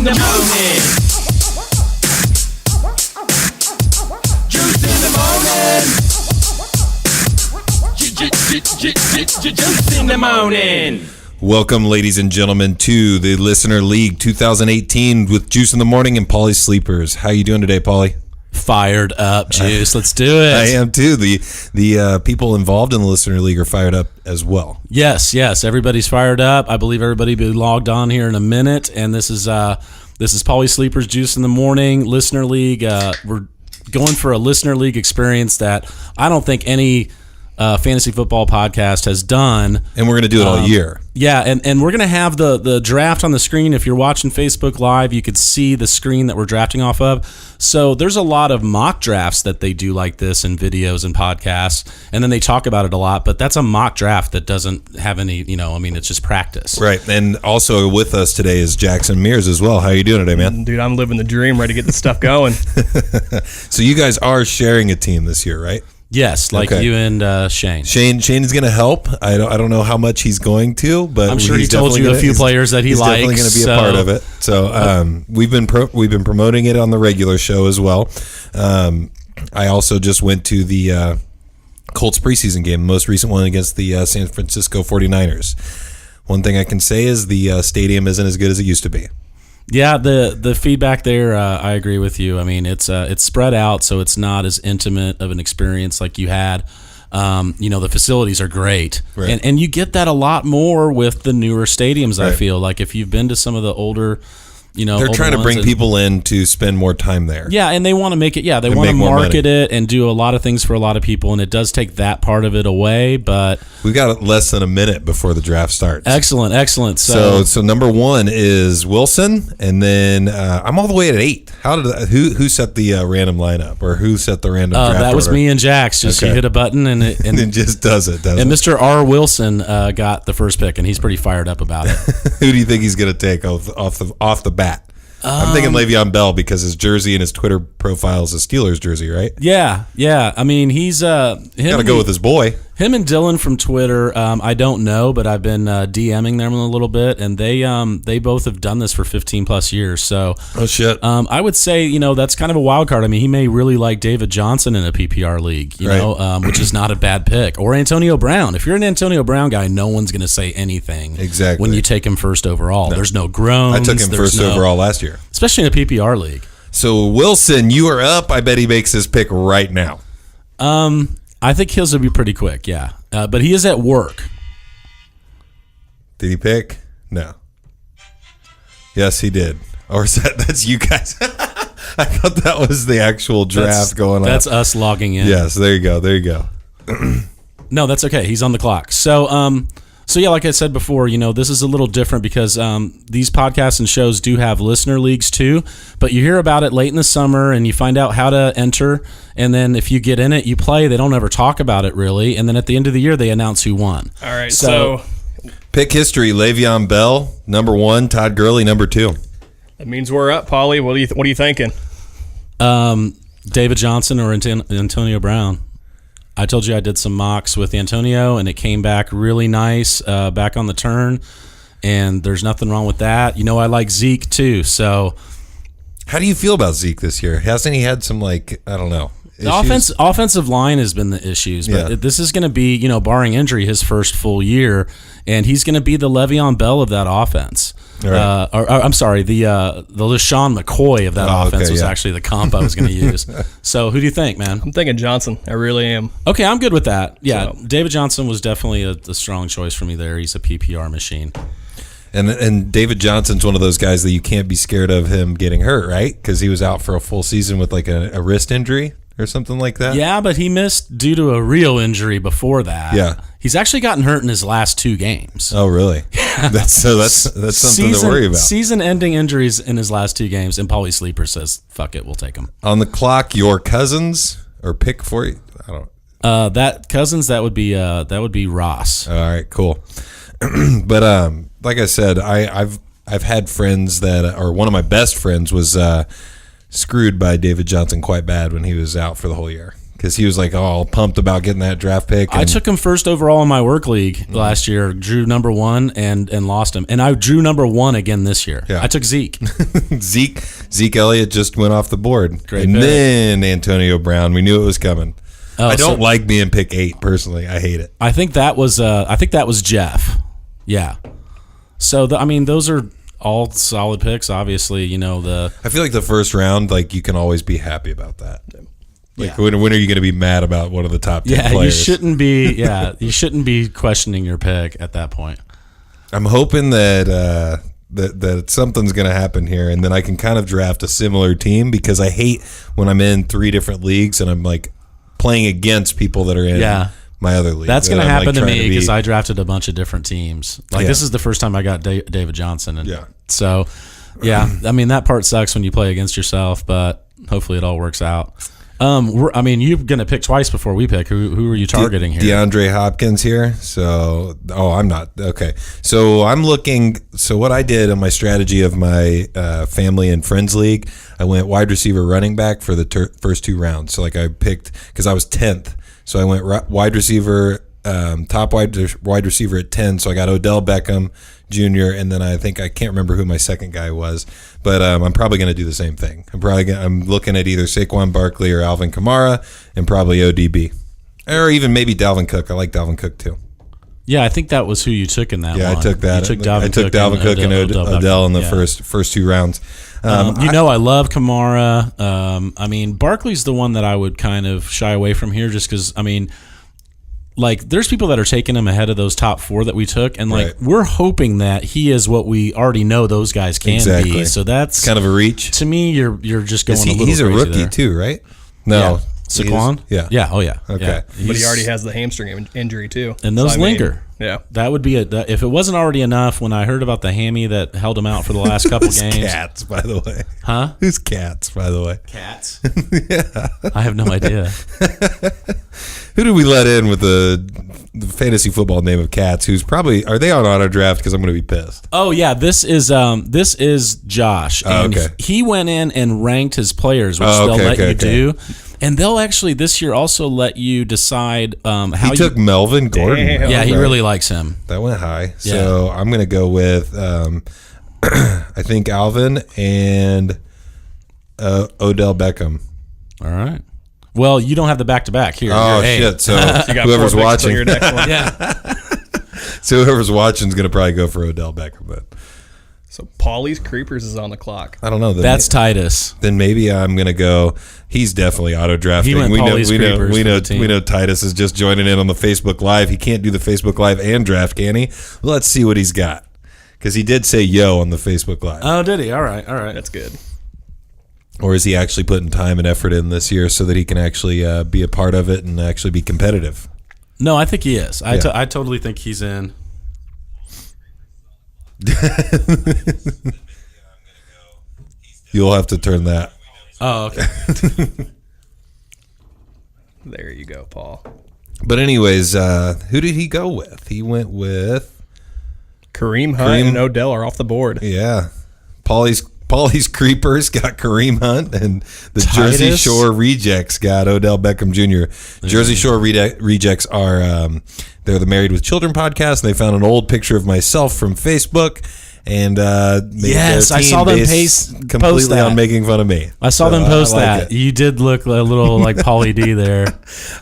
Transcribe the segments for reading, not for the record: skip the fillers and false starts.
in the morning. Juice in the morning. Juice in the morning. Welcome, ladies and gentlemen, to the Listener League 2018 with Juice in the Morning and Paulies Sleepers. How you doing today, Paulie? Fired up, Juice. Let's do it. I am too. The people involved in the Listener League are fired up as well. Yes. Everybody's fired up. I believe everybody will be logged on here in a minute. And this is Paulies Sleepers, Juice in the Morning, Listener League. We're going for a Listener League experience that I don't think any fantasy football podcast has done. And we're going to do it all year. Yeah, and we're going to have the draft on the screen. If you're watching Facebook Live, you could see the screen that we're drafting off of. So there's a lot of mock drafts that they do like this in videos and podcasts, and then they talk about it a lot, but that's a mock draft that doesn't have any, it's just practice. Right, and also with us today is Jackson Mears as well. How are you doing today, man? Dude, I'm living the dream, ready to get this stuff going. So you guys are sharing a team this year, right? Yes, okay. You and Shane. Shane is going to help. I don't know how much he's going to, but I'm sure he told you a few players that he likes. He's definitely going to be a part of it. So we've been promoting it on the regular show as well. I also just went to the Colts preseason game, the most recent one against the San Francisco 49ers. One thing I can say is the stadium isn't as good as it used to be. Yeah, the feedback there, I agree with you. I mean, it's spread out, so it's not as intimate of an experience like you had. The facilities are great, right. and you get that a lot more with the newer stadiums. Right. I feel like if you've been to some of the older, they're trying to bring people in to spend more time there. Yeah, and they want to make it. Yeah, they want to market it and do a lot of things for a lot of people, and it does take that part of it away. But we've got less than a minute before the draft starts. Excellent. So number one is Wilson, and then I'm all the way at 8. Who set the random lineup, or who set the random draft that was order? me and Jax. Just you hit a button and it just does it. And Mr. R. Wilson got the first pick, and he's pretty fired up about it. Who do you think he's going to take off the bat? I'm thinking Le'Veon Bell because his jersey and his Twitter profile is a Steelers jersey, right? Yeah. I mean, he's got to go with his boy. Him and Dylan from Twitter, I don't know, but I've been DMing them a little bit, and they both have done this for 15 plus years. So, oh shit, I would say that's kind of a wild card. I mean, he may really like David Johnson in a PPR league, which is not a bad pick, or Antonio Brown. If you're an Antonio Brown guy, no one's going to say anything exactly when you take him first overall. No. There's no groans. I took him first overall last year, especially in a PPR league. So Wilson, you are up. I bet he makes his pick right now. I think his will be pretty quick, yeah. But he is at work. Did he pick? No. Yes, he did. Or is that's you guys? I thought that was the actual draft going on. That's us logging in. Yes, there you go. No, that's okay. He's on the clock. So yeah, like I said before, this is a little different because these podcasts and shows do have listener leagues too, but you hear about it late in the summer and you find out how to enter, and then if you get in it, you play. They don't ever talk about it really, and then at the end of the year, they announce who won. All right, so pick history: Le'Veon Bell, number 1; Todd Gurley, number 2. That means we're up, Paulie. What are you thinking? David Johnson or Antonio Brown. I told you I did some mocks with Antonio, and it came back really nice, back on the turn, and there's nothing wrong with that. I like Zeke too, so. How do you feel about Zeke this year? Hasn't he had some, I don't know, issues? The offensive line has been the issues, but yeah. This is going to be, barring injury, his first full year, and he's going to be the Le'Veon Bell of that offense. Right. I'm sorry, the LeSean McCoy of that offense was actually the comp I was going to use. So who do you think, man? I'm thinking Johnson. I really am. Okay, I'm good with that. Yeah, so. David Johnson was definitely a strong choice for me there. He's a PPR machine. And David Johnson's one of those guys that you can't be scared of him getting hurt, right? Because he was out for a full season with a wrist injury or something like that. Yeah, but he missed due to a real injury before that. Yeah. He's actually gotten hurt in his last 2 games. Oh, really? That's something to worry about. Season-ending injuries in his last 2 games, and Paulie Sleeper says, "Fuck it, we'll take him." On the clock, your Cousins or pick for you? I don't. That Cousins, that would be Ross. All right, cool. But like I said, I've had friends that, or one of my best friends was screwed by David Johnson quite bad when he was out for the whole year. because he was like all pumped about getting that draft pick. I took him first overall in my work league last year. Drew number 1 and lost him, and I drew number 1 again this year. Yeah. I took Zeke. Zeke Elliott just went off the board, Great and pick. then Antonio Brown. We knew it was coming. Oh, I don't so- like being pick 8 personally. I hate it. I think that was Jeff. Yeah. So those are all solid picks. Obviously, I feel like the first round, like you can always be happy about that. Like Yeah. when are you going to be mad about one of the top 10 yeah, players? you shouldn't be questioning your pick at that point. I'm hoping that that something's going to happen here, and then I can kind of draft a similar team, because I hate when I'm in 3 different leagues and I'm like playing against people that are in my other league. That's going to And I'm, happen to trying me because be- I drafted a bunch of different teams. Like this is the first time I got David Johnson, and so that part sucks when you play against yourself, but hopefully it all works out. You're going to pick twice before we pick. Who are you targeting here? DeAndre Hopkins here. So, I'm not. Okay. So I'm looking. So what I did on my strategy of my family and friends league, I went wide receiver, running back for the first 2 rounds. So like I picked, because I was 10th. So I went wide receiver, top wide receiver at 10. So I got Odell Beckham Jr. And then I can't remember who my second guy was, but I'm probably going to do the same thing. I'm looking at either Saquon Barkley or Alvin Kamara, and probably ODB, or even maybe Dalvin Cook. I like Dalvin Cook too. Yeah, I think that was who you took in that one. Yeah, I took that. You took I took Dalvin Cook and Odell in the first 2 rounds. I love Kamara. Barkley's the one that I would kind of shy away from here, just because, there's people that are taking him ahead of those top 4 that we took, and we're hoping that he is what we already know those guys can be. So that's kind of a reach. To me, you're just going a little He's a crazy rookie there. too, right? No. Saquon? Yeah. Yeah. Oh, yeah. Okay. Yeah. But he already has the hamstring injury too. And those So, linger. Yeah. That would be if it wasn't already enough, when I heard about the hammy that held him out for the last couple games. Cats, by the way. Huh? Who's Cats, by the way? Cats? I have no idea. Who did we let in with the fantasy football name of Cats? Who's probably, are they on auto draft? Because I'm going to be pissed. Oh yeah, this is Josh, and okay. he went in and ranked his players, which they'll let you do, and they'll actually this year also let you decide how He took Melvin Gordon. Damn. Yeah, he really likes him. That went high. So I'm going to go with I think Alvin and Odell Beckham. All right. Well, you don't have the back-to-back here. Oh, You're eight. shit. So You got whoever's 4 picks watching, on your next one. Yeah. so whoever's watching is going to probably go for Odell Beckham. But So Paulies Creepers is on the clock. I don't know. That's Titus. Then maybe I'm going to go. He's definitely auto drafting. He went Paulies Creepers we for know the team. we know Titus is just joining in on the Facebook Live. He can't do the Facebook Live and draft, can he? Let's see what he's got, because he did say yo on the Facebook Live. Oh, did he? All right. That's good. Or is he actually putting time and effort in this year so that he can actually be a part of it and actually be competitive? No, I think he is. I Yeah. totally think he's in. You'll have to turn that. Oh, okay. There you go, Paul. But anyways, who did he go with? He went with Kareem Hunt and Odell are off the board. Paulie's Creepers got Kareem Hunt, and the Titus? Jersey Shore Rejects got Odell Beckham Jr. Jersey Shore Rejects are they're the Married with Children podcast, and they found an old picture of myself from Facebook, and made Yes, their I saw team them based post completely that. on making fun of me. I saw them So post I like that. it. You did look a little like Paulie D there.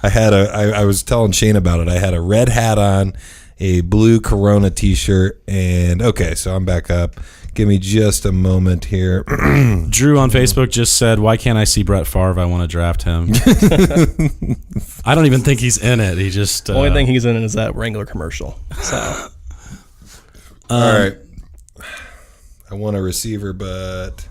I was telling Shane about it. I had a red hat on, a blue Corona t-shirt, and okay, so I'm back up. Give me just a moment here. Drew on Facebook just said, "Why can't I see Brett Favre? I want to draft him." I don't even think he's in it. He just The only thing he's in is that Wrangler commercial. So All right. I want a receiver, but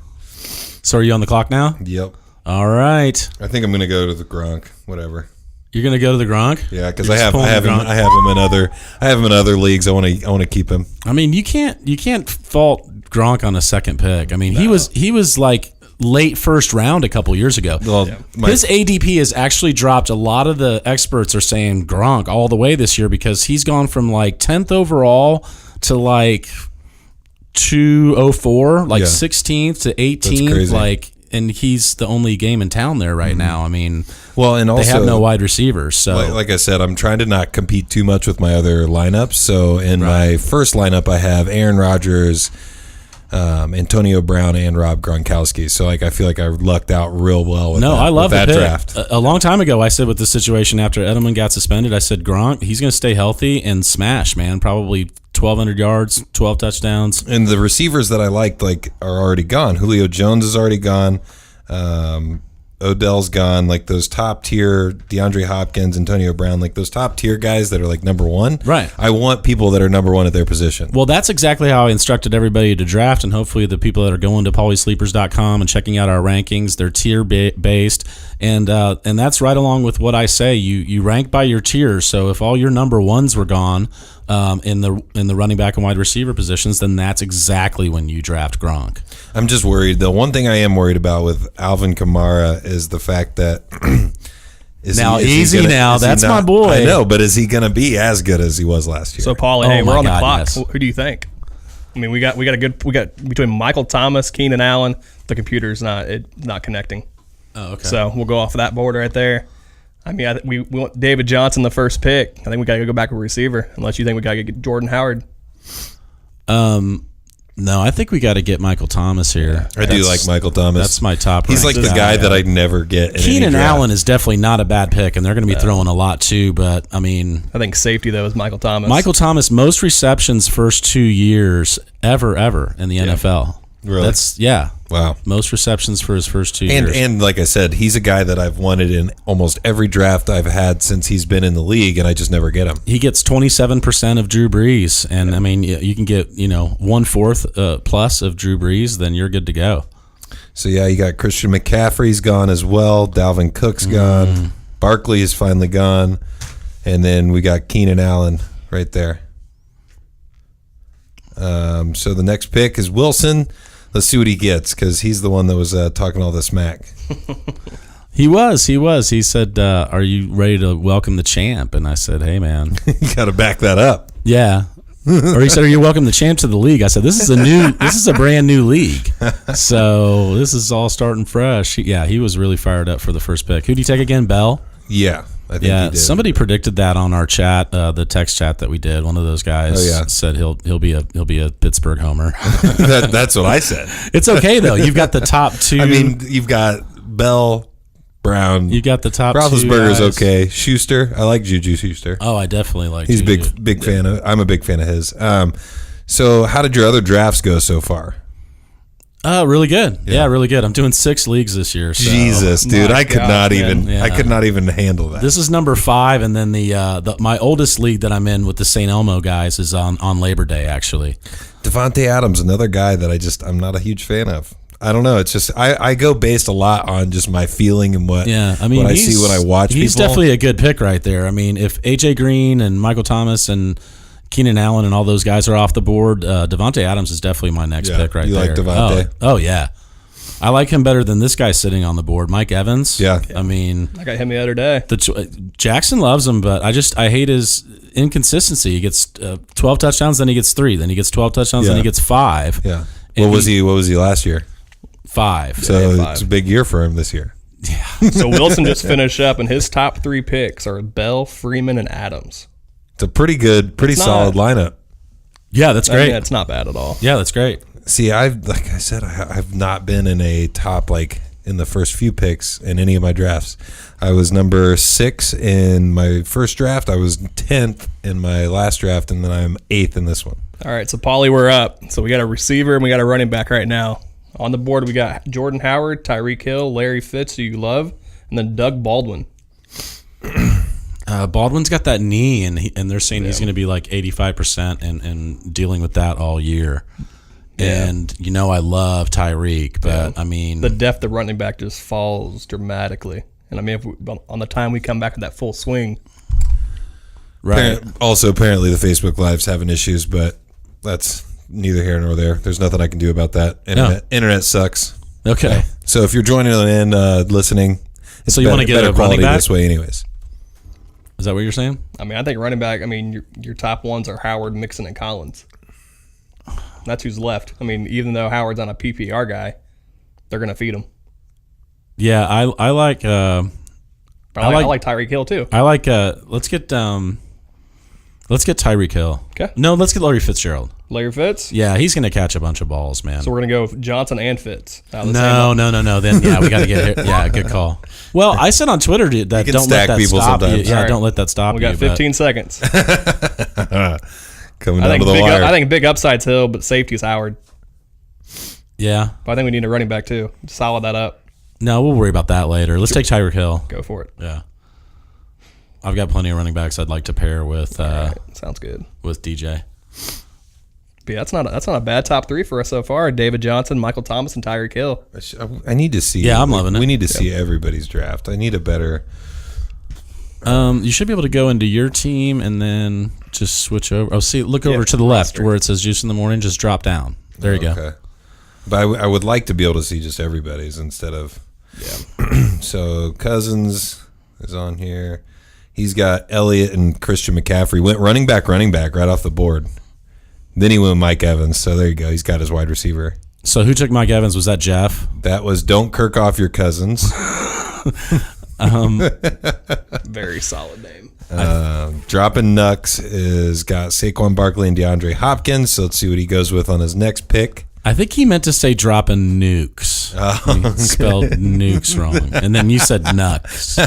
So are you on the clock now? yep. All right. I think I'm going to go to the Gronk, whatever. You're gonna go to the Gronk? Yeah, because You're I just pulling have the him. Gronk? I have him in other leagues. I want to keep him. I mean, you can't fault Gronk on a second pick. I mean, he was like late first round a couple years ago. Well, His ADP has actually dropped. A lot of the experts are saying Gronk all the way this year because he's gone from like 10th overall to like 204, like Yeah. 16th to That's 18th. crazy. Like and he's the only game in town there right now. I mean, well, and also they have no wide receivers. So, like I said, I'm trying to not compete too much with my other lineups. So in my first lineup, I have Aaron Rodgers, Antonio Brown, and Rob Gronkowski. So I feel like I lucked out real well with I love that the pick. draft. A long time ago, I said with the situation after Edelman got suspended, I said Gronk, he's going to stay healthy and smash, man. Probably 1,200 yards, 12 touchdowns. And the receivers that I liked are already gone. Julio Jones is already gone. Odell's gone. Like those top tier DeAndre Hopkins, Antonio Brown, like those top tier guys that are like number one. Right. I want people that are number one at their position. Well, that's exactly how I instructed everybody to draft, and hopefully the people that are going to pauliesleepers.com and checking out our rankings, they're tier based, and that's right along with what I say. You rank by your tiers. So if all your number ones were gone in the running back and wide receiver positions, then that's exactly when you draft Gronk. I'm just worried. The one thing I am worried about with Alvin Kamara is the fact that that's my boy. I know, but is he going to be as good as he was last year? So, Paulie, hey, Oh we're my on the God, clock. yes. Who do you think? I mean, we got between Michael Thomas, Keenan Allen. The computer's not connecting. Oh, okay. So we'll go off of that board right there. I mean, we want David Johnson the first pick. I think we got to go back with receiver, unless you think we got to get Jordan Howard. No, I think we got to get Michael Thomas here. I do like Michael Thomas. That's my top. He's like the guy that I'd never get. In Keenan any draft. Allen is definitely not a bad pick, and they're going to be throwing a lot too. But I mean, I think safety though is Michael Thomas. Michael Thomas, most receptions first 2 years ever in the NFL. Really? That's Wow. most receptions for his first 2 years. And like I said, he's a guy that I've wanted in almost every draft I've had since he's been in the league, and I just never get him. He gets 27% of Drew Brees, and I mean, you can get 1/4 plus of Drew Brees, then you're good to go. So yeah, you got Christian McCaffrey's gone as well. Dalvin Cook's gone. Barkley is finally gone, and then we got Keenan Allen right there. So the next pick is Wilson. Let's see what he gets, because he's the one that was talking all the smack. He was. He said, "Are you ready to welcome the champ?" And I said, "Hey, man, You got to back that up. yeah." Or he said, "Are you welcome the champ to the league?" I said, "This is a brand new league, so this is all starting fresh." He was really fired up for the first pick. Who do you take again? Bell. Yeah, I think he did. Somebody predicted that on our chat, the text chat that we did. One of those guys said he'll be a Pittsburgh homer. That's what I said. It's okay though. You've got the top two. I mean, you've got Bell, Brown. You got the top two Roethlisberger's guys. Okay. Schuster. I like Juju Schuster. Oh, I definitely like. He's Juju. big fan of. I'm a big fan of his. So how did your other drafts go so far? Really good. Yeah, really good. I'm doing 6 leagues this year. So. Jesus, dude, I could not even. Yeah. I could not even handle that. This is number 5, and then my oldest league that I'm in with the St. Elmo guys is on Labor Day actually. Devontae Adams, another guy that I'm not a huge fan of. I don't know. It's just I go based a lot on just my feeling and what what I see when I watch. He's people. definitely a good pick right there. I mean, if AJ Green and Michael Thomas and Keenan Allen and all those guys are off the board, Devontae Adams is definitely my next pick right you there. like Devontae? Oh yeah, I like him better than this guy sitting on the board, Mike Evans. Yeah. I mean, I got him the other day. Jackson loves him, but I hate his inconsistency. He gets 12 touchdowns, then he gets 3, then he gets 12 touchdowns, then he gets 5. Yeah. What was he last year? 5. So Yeah, 5. it's a big year for him this year. So Wilson just finished up, and his top 3 picks are Bell, Freeman, and Adams. It's a pretty solid lineup. Yeah, that's great. It's not bad at all. Yeah, that's great. See, like I said, I've not been in a top in the first few picks in any of my drafts. I was number 6 in my first draft. I was 10th in my last draft, and then I'm 8th in this one. All right, so Paulie, we're up. So we got a receiver and we got a running back right now. On the board, we got Jordan Howard, Tyreek Hill, Larry Fitz, who you love, and then Doug Baldwin. Baldwin's got that knee, and they're saying he's going to be like 85% and dealing with that all year. Yeah. And I love Tyreek, but I mean, The depth of running back just falls dramatically. And I mean, on the time we come back with that full swing, right? Also, apparently, the Facebook Live's having issues, but that's neither here nor there. There's nothing I can do about that. Internet sucks. Okay. So if you're joining in, listening, it's So you want to get better a quality running back this way, anyways. Is that what you're saying? I mean, I think running back, I mean, your top ones are Howard, Mixon, and Collins. That's who's left. I mean, even though Howard's on a PPR guy, they're going to feed him. Yeah, I like. I like Tyreek Hill too. I like. Let's get Tyreek Hill. Okay. No, let's get Larry Fitzgerald. Larry Fitz. Yeah, he's gonna catch a bunch of balls, man. So we're gonna go with Johnson and Fitz. No. Then yeah, we got to get. Yeah, good call. Well, I said on Twitter that can don't let stack that people stop you. sometimes. Yeah, All don't right. let that stop We you. got 15 seconds. Coming down to the wire. I think big upside's Hill, but safety's Howard. Yeah. But I think we need a running back too. Solid that up. No, we'll worry about that later. Let's take Tyreek Hill. Go for it. Yeah. I've got plenty of running backs I'd like to pair with Sounds good. with DJ. But yeah, that's not a bad top three for us so far. David Johnson, Michael Thomas, and Tyreek Hill. I need to see. Yeah, I'm loving it. We need to see everybody's draft. I need a better. You should be able to go into your team and then just switch over. Oh, see, look over to the left roster. where it says Juice in the Morning. Just drop down. There you go. Okay. But I would like to be able to see just everybody's instead of. Yeah. So Cousins is on here. He's got Elliott and Christian McCaffrey. Went running back right off the board. Then he went with Mike Evans. So there you go. He's got his wide receiver. So who took Mike Evans? Was that Jeff? That was don't kirk off your cousins. Very solid name. Dropping Nux is got Saquon Barkley and DeAndre Hopkins. So let's see what he goes with on his next pick. I think he meant to say dropping nukes. He spelled nukes wrong. And then you said nux.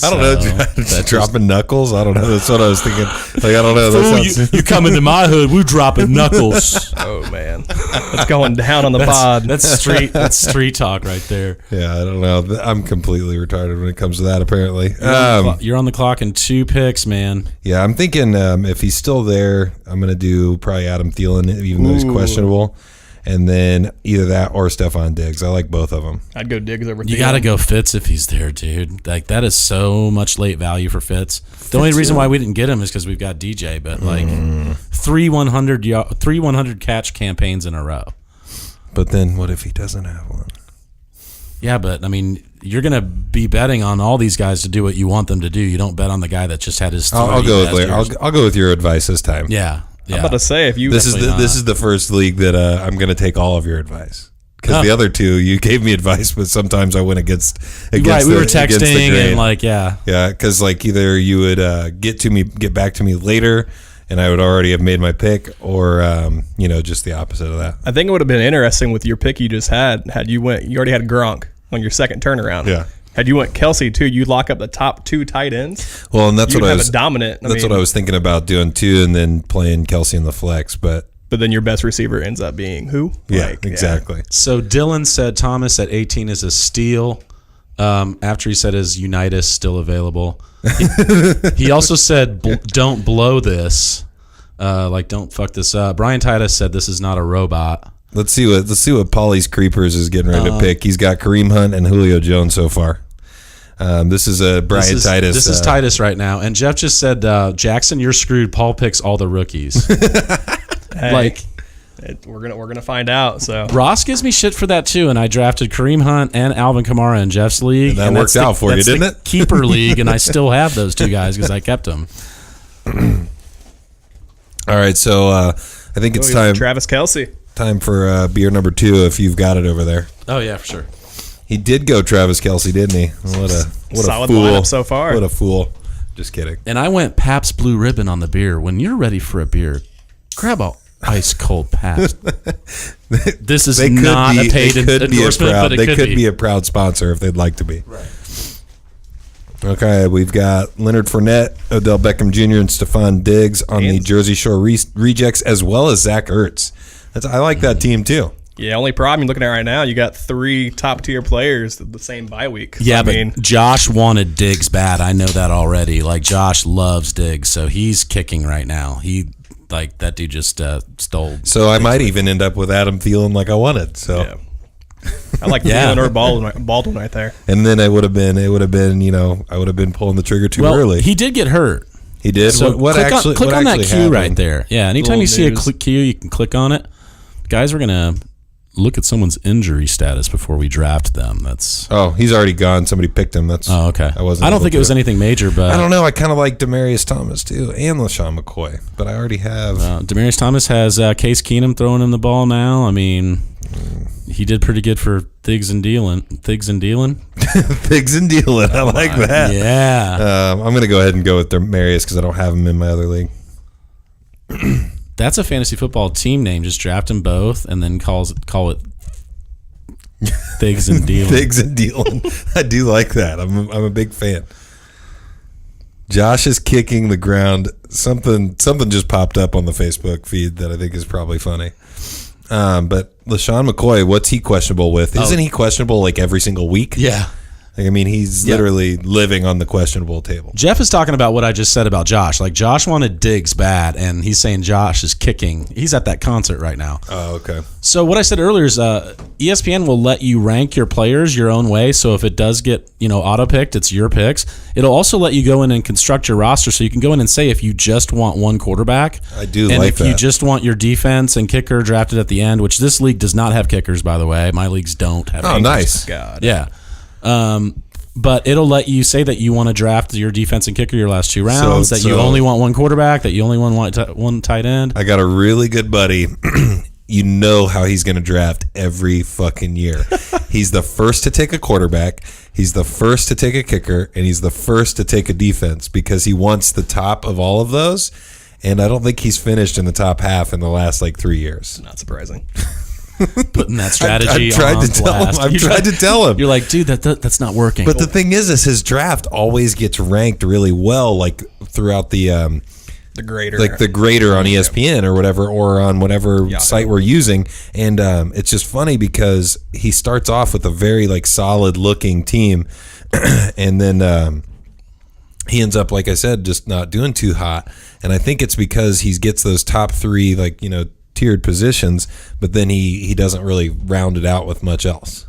I don't know. Dropping knuckles? I don't know. That's what I was thinking. Like, I don't know. That sounds... you come into my hood, we dropping knuckles. Oh man, that's going down on the pod. That's street talk right there. Yeah, I don't know. I'm completely retarded when it comes to that, apparently. You're on the clock in 2 picks, man. Yeah, I'm thinking if he's still there, I'm going to do probably Adam Thielen, even though he's questionable. And then either that or Stephon Diggs. I like both of them. I'd go Diggs over. You got to go Fitz if he's there, dude. Like, that is so much late value for Fitz. The only reason why we didn't get him is because we've got DJ. But like 3 100 catch campaigns in a row. But then what if he doesn't have one? Yeah, but I mean, you're gonna be betting on all these guys to do what you want them to do. You don't bet on the guy that just had his. I'll go with Larry. I'll go with your advice this time. Yeah. I'm about to say if you This is the first league that I'm going to take all of your advice. Because the other two, you gave me advice, but sometimes I went against right, we were texting and like, yeah. Yeah, because like either you would get back to me later, and I would already have made my pick, or just the opposite of that. I think it would have been interesting with your pick you just had you already had Gronk on your second turnaround. Yeah. Had you went Kelsey too, you'd lock up the top 2 tight ends. Well, and that's You'd what I have was a dominant. That's what I was thinking about doing too, and then playing Kelsey in the flex, but then your best receiver ends up being who? Yeah, exactly. So Dylan said Thomas at 18 is a steal. After he said his Unitas still available. He also said don't blow this. Don't fuck this up. Brian Titus said this is not a robot. Let's see what Paulies Creepers is getting ready to pick. He's got Kareem Hunt and Julio Jones so far. This is Brian Titus. This is Titus right now. And Jeff just said, Jackson, you're screwed. Paul picks all the rookies. Hey, we're gonna find out. So Ross gives me shit for that too, and I drafted Kareem Hunt and Alvin Kamara in Jeff's league. And that worked out for you, didn't it? Keeper league, and I still have those 2 guys because I kept them. All right, so I think it's time. Travis Kelce. Time for beer number 2 if you've got it over there. Oh yeah, for sure. He did go Travis Kelce, didn't he? What a solid fool lineup so far. What a fool. Just kidding. And I went Pabst Blue Ribbon on the beer. When you're ready for a beer, grab a ice cold Pabst. This is not a paid endorsement, but it could be a proud sponsor if they'd like to be. Right. Okay, we've got Leonard Fournette, Odell Beckham Jr., and Stephon Diggs on the Jersey Shore Rejects, as well as Zach Ertz. I like that team too. Yeah, only problem you're looking at right now, you got 3 top-tier players the same bye week. Yeah, but Josh wanted Diggs bad. I know that already. Like, Josh loves Diggs, so he's kicking right now. That dude just stole. So I might even end up with Adam Thielen like I wanted. So yeah. I like Thielen or Baldwin right there. And then I would have been I would have been pulling the trigger too early. He did get hurt. He did. So click on that Q happened? right there. Yeah, anytime you see a Q, you can click on it. Guys, we're gonna look at someone's injury status before we draft them. That's he's already gone. Somebody picked him. That's okay. I wasn't. I don't able think to it was anything major, but I don't know. I kind of like Demaryius Thomas too, and LaShawn McCoy, but I already have. Demaryius Thomas has Case Keenum throwing him the ball now. I mean, he did pretty good for Thiggs and Dealin. Thiggs and Dealin. I like that. Yeah. I'm gonna go ahead and go with Demaryius because I don't have him in my other league. That's a fantasy football team name. Just draft them both and then call it Thiggs and Dealin. Thiggs and Dealin. I do like that. I'm a big fan. Josh is kicking the ground. Something just popped up on the Facebook feed that I think is probably funny. But LaShawn McCoy, what's he questionable with? Isn't he questionable like every single week? Yeah. Like, I mean, he's literally living on the questionable table. Jeff is talking about what I just said about Josh. Like, Josh wanted Diggs bad, and he's saying Josh is kicking. He's at that concert right now. Oh, okay. So what I said earlier is ESPN will let you rank your players your own way. So if it does get, auto-picked, it's your picks. It'll also let you go in and construct your roster. So you can go in and say if you just want one quarterback. I do and like that. And if you just want your defense and kicker drafted at the end, which this league does not have kickers, by the way. My leagues don't have kickers. Oh, nice. God. Yeah. But it'll let you say that you want to draft your defense and kicker your last 2 rounds, that you only want one quarterback, that you only want one tight end. I got a really good buddy. You know how he's going to draft every fucking year. He's the first to take a quarterback, he's the first to take a kicker, and he's the first to take a defense because he wants the top of all of those. And I don't think he's finished in the top half in the last 3 years. Not surprising. Putting that strategy I've tried on to tell blast. him. I've tried to tell him. You're like, dude, that's not working. But the thing is his draft always gets ranked really well, throughout the grader, the grader on ESPN or whatever, or on whatever site we're using. And it's just funny because he starts off with a very solid looking team, and then he ends up, like I said, just not doing too hot. And I think it's because he gets those top 3 tiered positions, but then he doesn't really round it out with much else.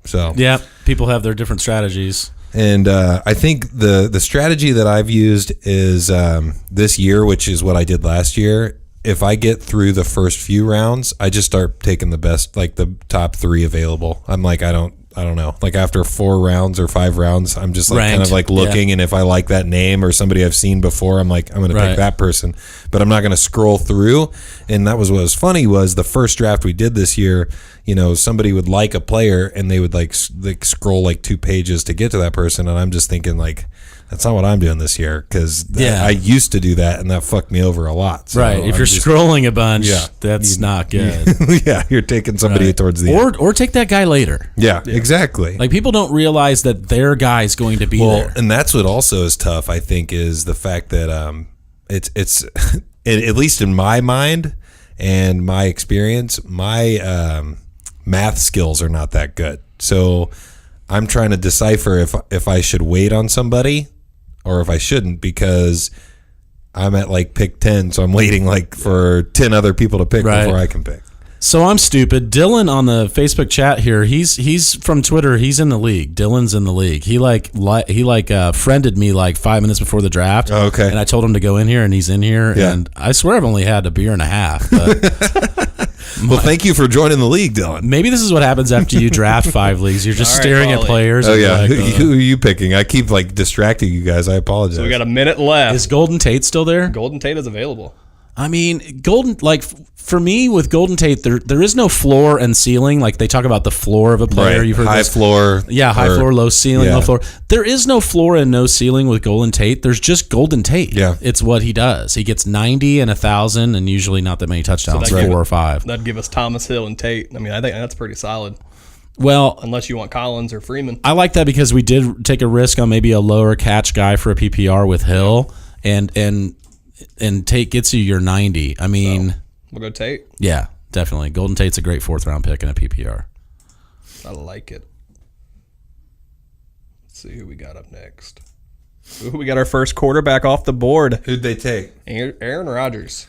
So yeah, people have their different strategies. And I think the strategy that I've used is this year, which is what I did last year. If I get through the first few rounds, I just start taking the best, the top 3 available. I'm like, I don't know. After 4 rounds or 5 rounds, I'm just kind of looking, and if I like that name or somebody I've seen before, I'm like, I'm going to pick that person. But I'm not going to scroll through. And that was what was funny was the first draft we did this year, somebody would like a player and they would scroll 2 pages to get to that person. And I'm just thinking that's not what I'm doing this year because I used to do that and that fucked me over a lot. So right. If you're scrolling a bunch, that's not good. Yeah, you're taking somebody towards the end. Or take that guy later. Yeah, exactly. People don't realize that their guy's going to be there. And that's what also is tough, I think, is the fact that it's at least in my mind and my experience, my math skills are not that good. So I'm trying to decipher if I should wait on somebody or if I shouldn't, because I'm at pick 10, so I'm waiting for 10 other people to pick before I can pick. So I'm stupid. Dylan on the Facebook chat here, he's from Twitter. He's in the league. Dylan's in the league. He friended me 5 minutes before the draft. Oh, okay. And I told him to go in here, and he's in here. Yeah. And I swear I've only had a beer and a half. But well, thank you for joining the league, Dylan. maybe this is what happens after you draft 5 leagues. You're just All right, staring at Paulie. players. Oh and yeah, you're who are you picking? I keep distracting you guys. I apologize. So we got a minute left. Is Golden Tate still there? Golden Tate is available. I mean, for me with Golden Tate, there is no floor and ceiling. They talk about the floor of a player. Right. You've heard high this. floor. Yeah, high floor, low ceiling, low floor. There is no floor and no ceiling with Golden Tate. There's just Golden Tate. Yeah. It's what he does. He gets 90 and 1,000 and usually not that many touchdowns, So 4 or 5. That'd give us Thomas Hill and Tate. I mean, I think that's pretty solid. Well, Unless you want Collins or Freeman. I like that because we did take a risk on maybe a lower catch guy for a PPR with Hill, and Tate gets you your 90. I mean, We'll go Tate. yeah, definitely. Golden Tate's a great 4th round pick in a PPR. I like it. Let's see who we got up next. Ooh, we got our first quarterback off the board. Who'd they take? Aaron Rodgers.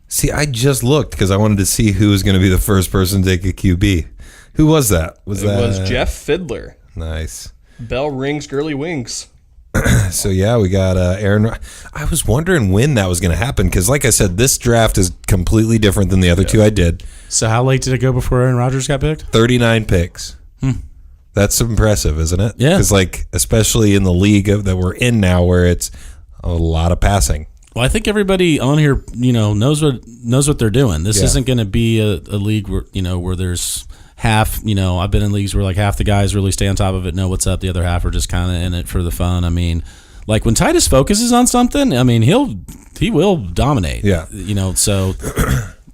See, I just looked because I wanted to see who was going to be the first person to take a QB. Who was that? It was Jeff Fiddler. Nice. Bell rings, girly wings. So yeah, we got Aaron. I was wondering when that was going to happen because, like I said, this draft is completely different than the other two I did. So how late did it go before Aaron Rodgers got picked? 39 picks. That's impressive, isn't it? Yeah. Because especially in the league that we're in now, where it's a lot of passing. Well, I think everybody on here, knows what they're doing. This isn't going to be a league where where there's half. I've been in leagues where like half the guys really stay on top of it, know what's up. The other half are just kind of in it for the fun. I mean, like when Titus focuses on something, I mean he will dominate. Yeah. So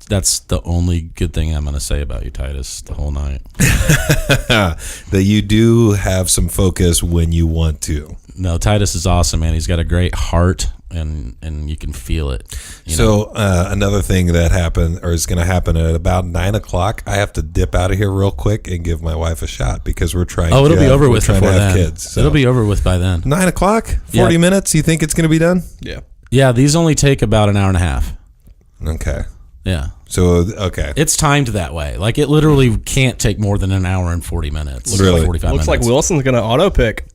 that's the only good thing I'm going to say about you, Titus, the whole night. That you do have some focus when you want to. No, Titus is awesome, man. He's got a great heart, and you can feel it. So another thing that happened or is going to happen at about 9 o'clock, I have to dip out of here real quick and give my wife a shot because we're trying. Oh, it'll be over with before before then. Kids. So. It'll be over with by then. 9 o'clock, 40 minutes. You think it's going to be done? Yeah. Yeah, these only take about an hour and a half. Okay. Yeah. So okay, It's timed that way. Like it literally can't take more than an hour and 40 minutes. Really? 45 Looks minutes. like Wilson's going to auto pick.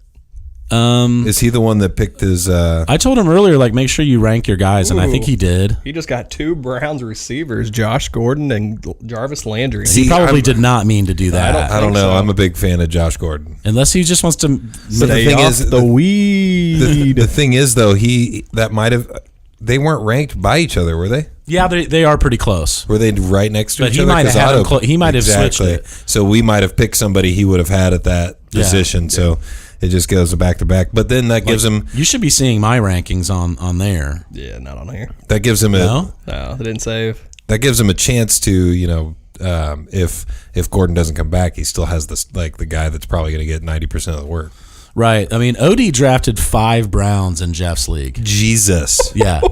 is he the one that picked his? I told him earlier, like, make sure you rank your guys, and I think he did. He just got 2 Browns receivers, Josh Gordon and Jarvis Landry. He probably did not mean to do that. I don't know. so. I'm a big fan of Josh Gordon. Unless he just wants to. But the Stay thing off is, the weed. the thing is though, they weren't ranked by each other, were they? Yeah, they are pretty close. Were they right next to But each he other? might have 'Cause had him he might have switched it. So we might have picked somebody he would have had at that position. So it just goes back to back. But then that gives him. You should be seeing my rankings on there. Yeah, not on here. That gives him No? No, they didn't save. That gives him a chance to if Gordon doesn't come back, he still has this the guy that's probably going to get 90% of the work. Right. I mean, OD drafted 5 Browns in Jeff's league. Jesus. Yeah.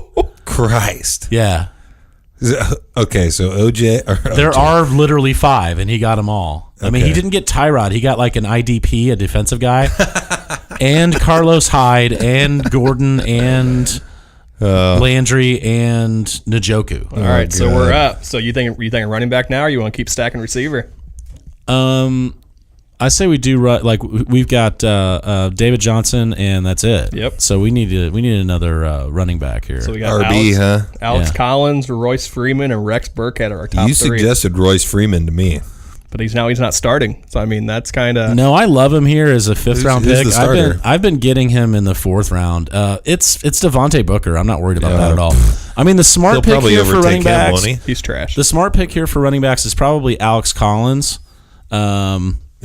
Christ. Yeah. Okay, so OJ. There are literally 5, and he got them all. I mean, he didn't get Tyrod. He got like an IDP, a defensive guy, and Carlos Hyde, and Gordon, and Landry, and Njoku. All right, so we're up. So you think running back now, or you want to keep stacking receiver? I say we do we've got David Johnson, and that's it. Yep. So we need another running back here. So we got RB, Alex Yeah. Collins, Royce Freeman, and Rex Burkhead are our top You 3. suggested Royce Freeman to me. But he's not starting. So I mean, that's kind of No, I love him here as a 5th round who's pick. the starter? I've been getting him in the 4th round. It's Devontae Booker. I'm not worried about that at all. I mean, the smart He'll pick probably here for overtake running him, backs. won't he? he's trash. The smart pick here for running backs is probably Alex Collins.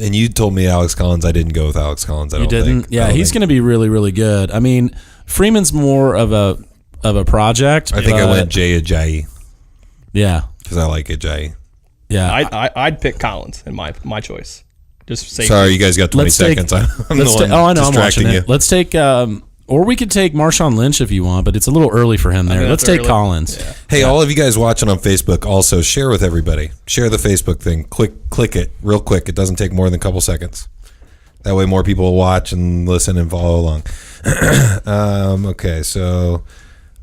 And you told me Alex Collins. I didn't go with Alex Collins. I You don't didn't? think. Yeah, he's going to be really, really good. I mean, Freeman's more of a project. I think I went Jay Ajayi Yeah, because I like Ajayi. yeah. I'd pick Collins in my choice. Just say Sorry, you guys got 20 Let's take- seconds. I'm the one I know. I'm distracting watching you. it. Let's take, or we could take Marshawn Lynch if you want, but it's a little early for him there. think Let's that's take early. Collins. Yeah. Hey, all of you guys watching on Facebook, also share with everybody. Share the Facebook thing. Click it real quick. It doesn't take more than a couple seconds. That way more people will watch and listen and follow along. Okay, so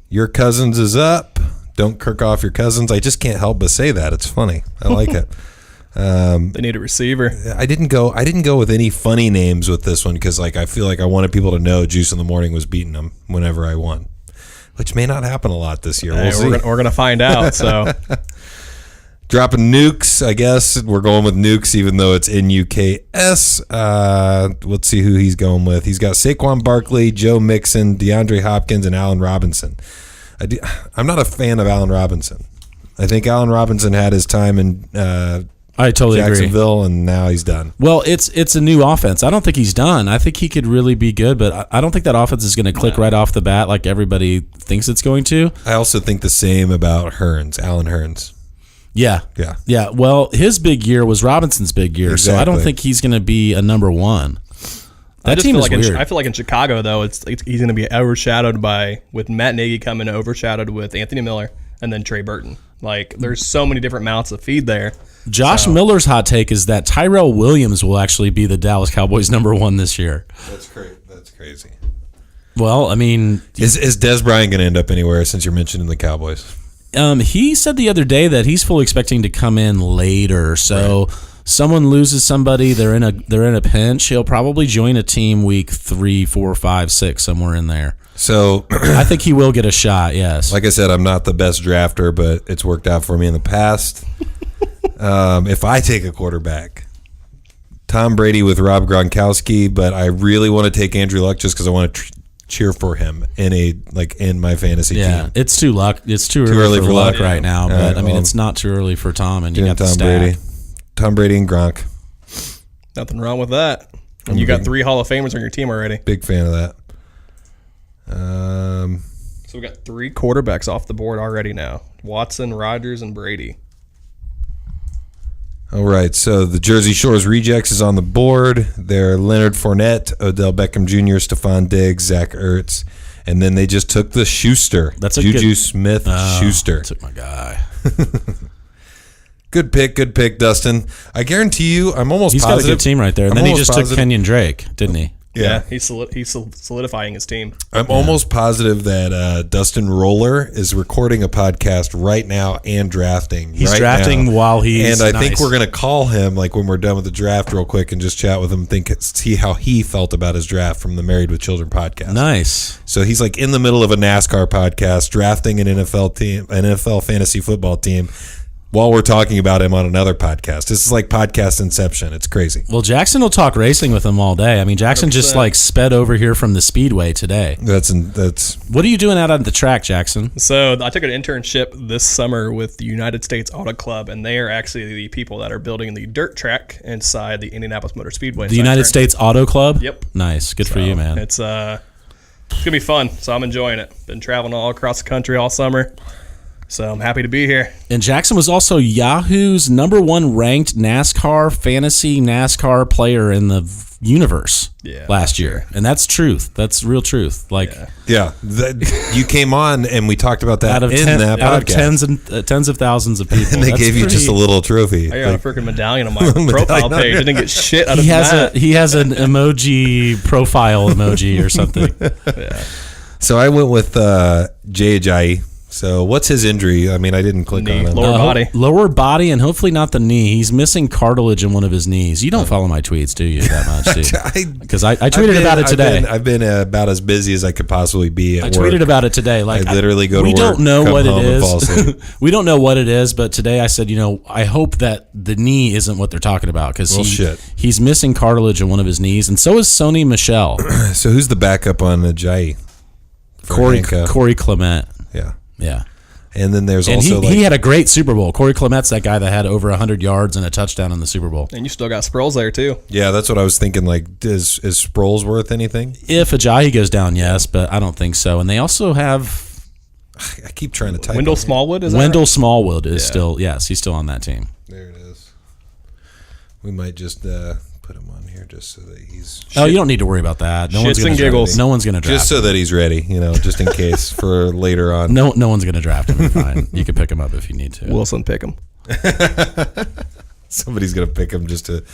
your Cousins is up. Don't kirk off your Cousins. I just can't help but say that. It's funny. I like it. They need a receiver. I didn't go with any funny names with this one because I feel like I wanted people to know Juice in the Morning was beating them whenever I won, which may not happen a lot this year. Hey, we're gonna find out. So Dropping nukes, I guess. We're going with nukes, even though it's NUKS. Let's see who he's going with. He's got Saquon Barkley, Joe Mixon, DeAndre Hopkins, and Allen Robinson. I'm not a fan of Allen Robinson. I think Allen Robinson had his time in I totally agree. Jacksonville, and now he's done. Well, it's a new offense. I don't think he's done. I think he could really be good, but I don't think that offense is going to click right off the bat like everybody thinks it's going to. I also think the same about Allen Hearns. Yeah. Yeah. Well, his big year was Robinson's big year, so I don't Exactly. think he's going to be a number 1. That team is weird. I feel like in Chicago though, he's going to be overshadowed with Matt Nagy coming, overshadowed with Anthony Miller and then Trey Burton. Like there's so many different mouths to feed there. Josh Miller's hot take is that Tyrell Williams will actually be the Dallas Cowboys number 1 this year. That's crazy. Well, I mean, Is Des Bryant going to end up anywhere since you're mentioning the Cowboys? he said the other day that he's fully expecting to come in later. So someone loses somebody, they're in a pinch, he'll probably join a team week 3, 4, 5, 6, somewhere in there. So I think he will get a shot. Yes. like I said, I'm not the best drafter, but it's worked out for me in the past. If I take a quarterback, Tom Brady with Rob Gronkowski, but I really want to take Andrew Luck just because I want to cheer for him in my fantasy team. It's too early for Luck right now, but I mean it's not too early for Tom, and you got Tom the stack. Tom Brady and Gronk. Nothing wrong with that. And you got 3 Hall of Famers on your team already. Big fan of that. So we got 3 quarterbacks off the board already now: Watson, Rodgers, and Brady. All right, so the Jersey Shore's rejects is on the board. They're Leonard Fournette, Odell Beckham Jr., Stephon Diggs, Zach Ertz, and then they just took the Schuster. That's a Juju good, Smith-Schuster. Took my guy. Good pick, Dustin. I guarantee you, I'm almost He's positive. got a good team right there. And I'm then he almost just took positive- Kenyon Drake, didn't he? Yeah. He's solidifying his team. I'm almost positive that Dustin Roller is recording a podcast right now and drafting. He's right drafting now. while he's And I think nice. we're going to call him like when we're done with the draft real quick and just chat with him, see how he felt about his draft from the Married with Children podcast. Nice. So he's like in the middle of a NASCAR podcast, drafting an NFL fantasy football team, while we're talking about him on another podcast. This is like podcast inception. It's crazy. Well, Jackson will talk racing with him all day. I mean, Jackson 100%. just like sped over here from the Speedway today. That's What are you doing out on the track, Jackson? So I took an internship this summer with the United States Auto Club, and they are actually the people that are building the dirt track inside the Indianapolis Motor Speedway. The United States Auto Club? Yep. Nice. Good for you, man. It's gonna be fun, so I'm enjoying it. Been traveling all across the country all summer, so I'm happy to be here. And Jackson was also Yahoo's #1 ranked fantasy NASCAR player in the universe last year. And that's truth. That's real truth. Like, yeah. You came on and we talked about that out of that out of podcast. tens of thousands of people. And they That's gave you just a little trophy. I got a freaking medallion on my profile page. I didn't get shit out of he that. has an emoji profile emoji or something. So I went with Jay Ajayi. So what's his injury? I mean, I didn't click on him. Lower body, and hopefully not the knee. He's missing cartilage in one of his knees. You don't follow my tweets, do you, that much? Because I tweeted about it today. I've been about as busy as I could possibly be at work. I tweeted about it today. Like I literally go to work. We don't know come what it home and fall is. asleep. We don't know what it is, but today I said, I hope that the knee isn't what they're talking about because he's missing cartilage in one of his knees, and so is Sony Michel. So who's the backup on Ajayi? Corey Clement. Yeah. And then there's and also he had a great Super Bowl. Corey Clement's that guy that had over 100 yards and a touchdown in the Super Bowl. And you still got Sproles there too. Yeah, that's what I was thinking. Like, is Sproles worth anything? If Ajayi goes down, yes, but I don't think so. And they also have. I keep trying to type. Wendell Smallwood is Wendell right? Smallwood is still he's still on that team. There it is. We might just put him on here just so that he's. You don't need to worry about that. No one's gonna giggles. No one's gonna draft. Just so that he's ready, just in case for later on. No one's gonna draft him. Fine. You can pick him up if you need to. Wilson pick him. Somebody's gonna pick him just to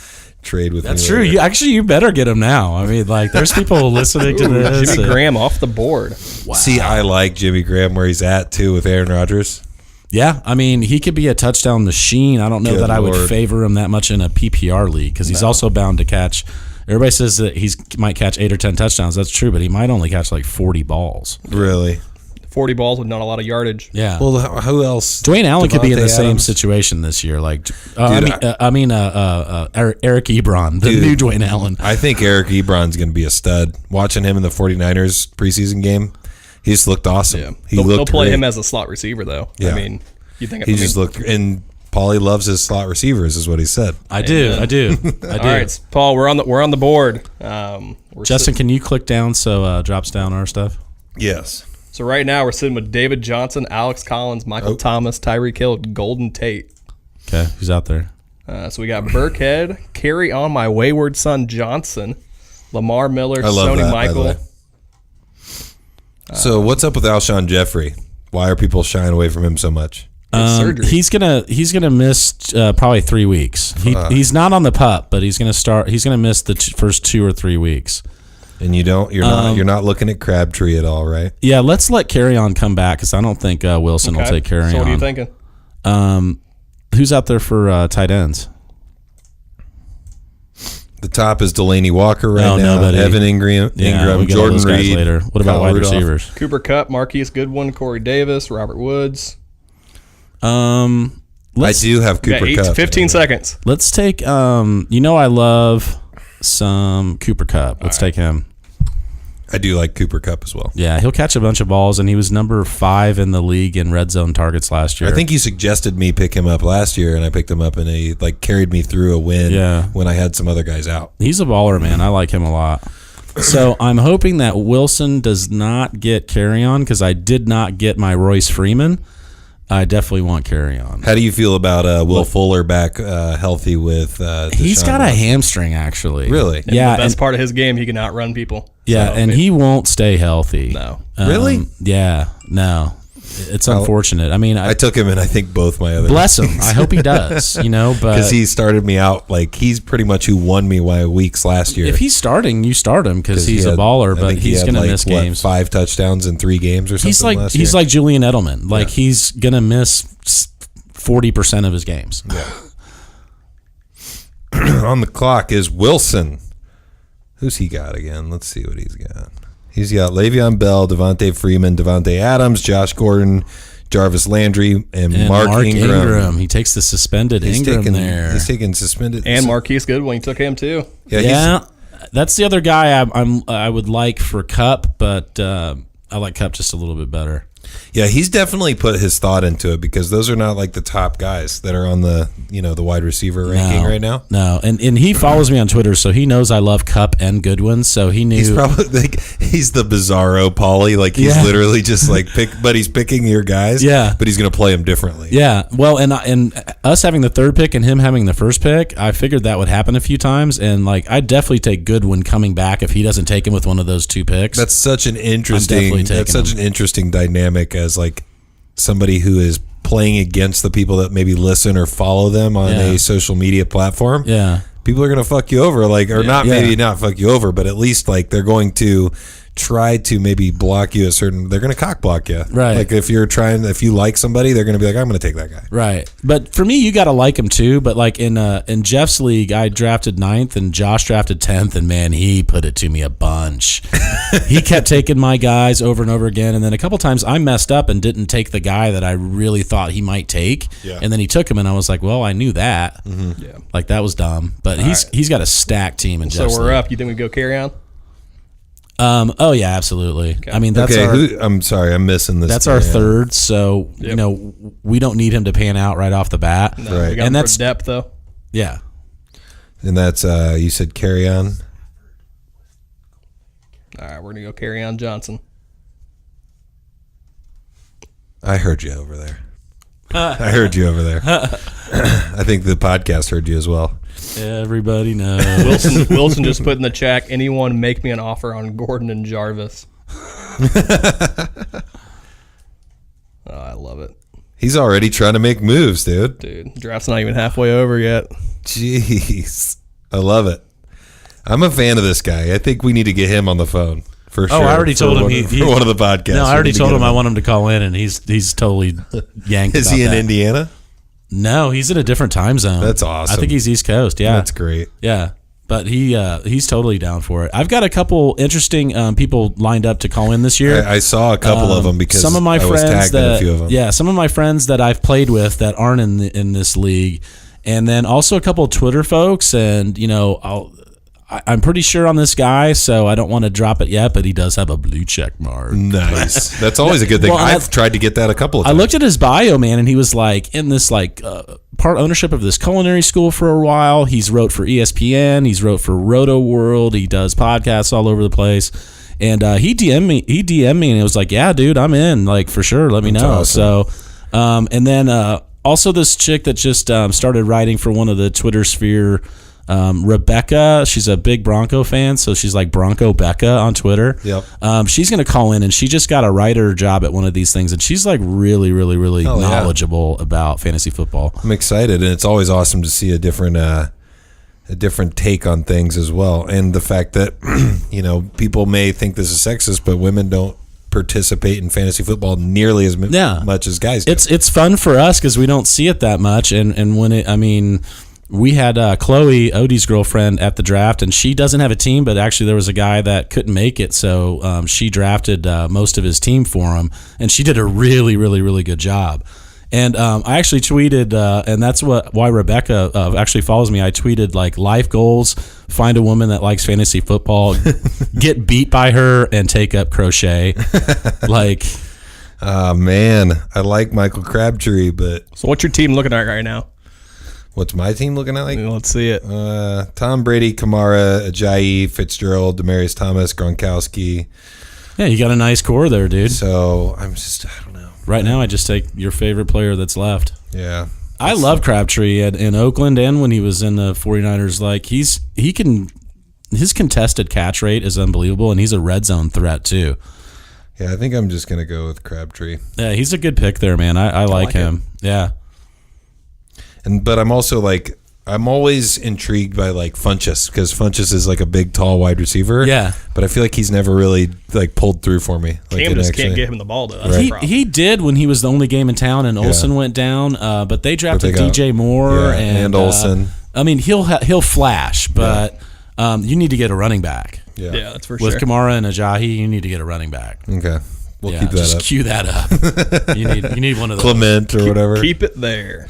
trade with. That's true. You better get him now. I mean, like, there's people listening to this. Jimmy Graham off the board. Wow. See, I like Jimmy Graham where he's at too with Aaron Rodgers. Yeah, I mean, he could be a touchdown machine. I don't know that I would favor him that much in a PPR league because he's also bound to catch. Everybody says that he might catch 8 or 10 touchdowns. That's true, but he might only catch like 40 balls. Really? 40 balls with not a lot of yardage. Yeah. Well, who else? Dwayne Allen could be in the same situation this year. Like, Eric Ebron, the new Dwayne Allen. I think Eric Ebron's going to be a stud. Watching him in the 49ers preseason game, he just looked awesome. Yeah. They'll play him as a slot receiver, though. Yeah. I mean, you think he just looked, and Paulie loves his slot receivers, is what he said. I do. All right, Paul, we're on the board. Justin, can you click down so drops down our stuff? Yes. So right now we're sitting with David Johnson, Alex Collins, Michael Thomas, Tyreek Hill, Golden Tate. Okay, who's out there? So we got Burkhead, Carry On My Wayward Son Johnson, Lamar Miller, Sony Michael. So what's up with Alshon Jeffrey? Why are people shying away from him so much? Surgery. He's gonna miss probably 3 weeks. He's not on the PUP, but he's gonna miss the first 2 or 3 weeks. And you're not looking at Crabtree at all, right? Yeah, let's let Carry On come back because I don't think Wilson will take Carry On. So what are you thinking? Who's out there for tight ends? The top is Delaney Walker right No, now. nobody. Evan Ingram, Yeah, we got all Jordan those guys Reed. later. What about Kyle wide Rudolph. receivers? Cooper Kupp, Marquise Goodwin, Corey Davis, Robert Woods. I do have You got Cooper Kupp. 15 seconds. Let's take. I love some Cooper Kupp. Let's take him. I do like Cooper Kupp as well. Yeah, he'll catch a bunch of balls, and he was number 5 in the league in red zone targets last year. I think you suggested me pick him up last year, and I picked him up, and he carried me through a win Yeah. when I had some other guys out. He's a baller, man. I like him a lot. So I'm hoping that Wilson does not get carry on because I did not get my Royce Freeman. I definitely want carry on. How do you feel about Will Fuller back healthy with He's Deshaun got a Watson? hamstring, actually. Really? And Yeah, the best and- part of his game, he can outrun people. Yeah, So, and he won't stay healthy. No. Really? Yeah, no. It's unfortunate. I mean, I took him in, I think, both my other bless him. I hope he does, but because he started me out he's pretty much who won me by weeks last year. if he's starting, you start him because he's he a had- baller, I but think he he's had, going to miss games. 5 touchdowns in 3 games or something. He's like Julian Edelman. He's going to miss 40% of his games. On the clock is Wilson. Who's he got again? Let's see what he's got. He's got Le'Veon Bell, Devontae Freeman, Devontae Adams, Josh Gordon, Jarvis Landry, and Mark Ingram. He takes the suspended Ingram there. He's taking suspended. And Marquise Goodwin, he took him too. Yeah, that's the other guy I would like for Kupp, but I like Kupp just a little bit better. Yeah, he's definitely put his thought into it because those are not the top guys that are on the the wide receiver ranking right now. No, and he follows me on Twitter, so he knows I love Kupp and Goodwin. So he knew He's probably he's the bizarro Paulie. He's literally just but he's picking your guys. Yeah, but he's going to play them differently. Yeah, well, and us having the 3rd pick and him having the 1st pick, I figured that would happen a few times, and I'd definitely take Goodwin coming back if he doesn't take him with one of those 2 picks. That's such an interesting. An interesting dynamic as somebody who is playing against the people that maybe listen or follow them on a social media platform. Yeah, people are going to fuck you over, maybe not fuck you over, but at least they're going to try to maybe block you they're going to cock block you. Right. If you like somebody, they're going to be I'm going to take that guy. Right. But for me, you got to like him too. But in Jeff's league, I drafted 9th and Josh drafted 10th, and man, he put it to me a bunch. He kept taking my guys over and over again, and then a couple times I messed up and didn't take the guy that I really thought he might take. Yeah. And then he took him, and I was like, well, I knew that. Mm-hmm. Yeah. That was dumb. But he's got a stacked team in Jeff's So we're league. up. You think we go carry on? Oh yeah, absolutely. Okay. I mean, that's I'm sorry, I'm missing this. That's our 3rd, so we don't need him to pan out right off the bat. No, right. And that's depth though. Yeah. And that's you said carry on. All right, we're gonna go carry on Johnson. I heard you over there. I heard you over there. I think the podcast heard you as well. Everybody knows. Wilson just put in the chat, anyone make me an offer on Gordon and Jarvis. I love it. He's already trying to make moves, dude. Dude, draft's not even halfway over yet. Jeez. I love it. I'm a fan of this guy. I think we need to get him on the phone. For sure. Oh, I already told him for one of the podcasts. No, I already told him I want him to call in, and he's totally yanked. Is he in Indiana? No, he's in a different time zone. That's awesome. I think he's East Coast. Yeah, that's great. Yeah, but he's totally down for it. I've got a couple interesting people lined up to call in this year. I saw a couple of them because some of my I was friends tagged in a few of them. Yeah, some of my friends that I've played with that aren't in this league, and then also a couple of Twitter folks, and I'm pretty sure on this guy, so I don't want to drop it yet, but he does have a blue check mark. Nice. That's always a good thing. Well, I've tried to get that a couple of times. I looked at his bio, man, and he was in this part ownership of this culinary school for a while. He's wrote for ESPN. He's wrote for Roto World. He does podcasts all over the place. And he DM'd me, and it was like, yeah, dude, I'm in. For sure, let me know. Awesome. So, and then also this chick that just started writing for one of the Twitter sphere, Rebecca, she's a big Bronco fan, so she's like Bronco Becca on Twitter. Yep. She's gonna call in, and she just got a writer job at one of these things, and she's really knowledgeable about fantasy football. I'm excited, and it's always awesome to see a different take on things as well, and the fact that people may think this is sexist, but women don't participate in fantasy football nearly as much as guys do. It's fun for us because we don't see it that much, and when we had Chloe, Odie's girlfriend, at the draft, and she doesn't have a team, but actually there was a guy that couldn't make it, so she drafted most of his team for him, and she did a really, really, really good job. And I actually tweeted, and that's why Rebecca actually follows me. I tweeted like life goals: find a woman that likes fantasy football, get beat by her, and take up crochet. Like, oh man, I like Michael Crabtree, but So what's your team looking at right now? what's my team looking at like? Let's see it. Tom Brady, Kamara, Ajayi, Fitzgerald, Demaryius Thomas, Gronkowski. yeah, you got a nice core there, dude. So I don't know. Right now, I just take your favorite player that's left. Yeah. I love Crabtree in Oakland and when he was in the 49ers. Like his contested catch rate is unbelievable, and he's a red zone threat too. Yeah, I think I'm just going to go with Crabtree. Yeah, he's a good pick there, man. I like him. Yeah. But I'm also like, I'm always intrigued by like Funchess, because Funchess is like a big, tall wide receiver. Yeah. But I feel like he's never really like pulled through for me. Like Cam just can't get him the ball, though. That's the problem. He did when he was the only game in town and Olsen went down, but they drafted DJ Moore and Olsen. I mean, he'll flash, but you need to get a running back. Yeah. That's for sure. With Kamara and Ajayi, you need to get a running back. Okay. We'll keep that just up. cue that up. You need one of those. Clement or whatever. Keep it there.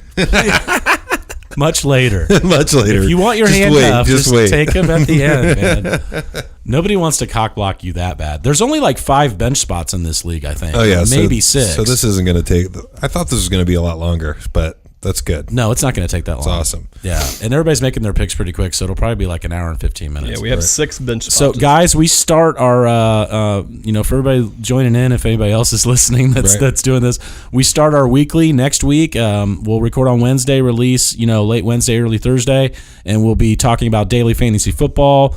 Much later. Much later. If you want your Just hand wait, up, just just wait. take him at the end, man. Nobody wants to cock block you that bad. There's only like 5 bench spots in this league, I think. Oh yeah, maybe 6. So this isn't going to take. I thought this was going to be a lot longer, but that's good. No, it's not going to take that long. It's awesome. Yeah, and everybody's making their picks pretty quick, so it'll probably be like an hour and 15 minutes. Yeah, we have 6 bench spots. So, guys, we start our, for everybody joining in, if anybody else is listening that's doing this, we start our weekly next week. We'll record on Wednesday, release, late Wednesday, early Thursday, and we'll be talking about daily fantasy football.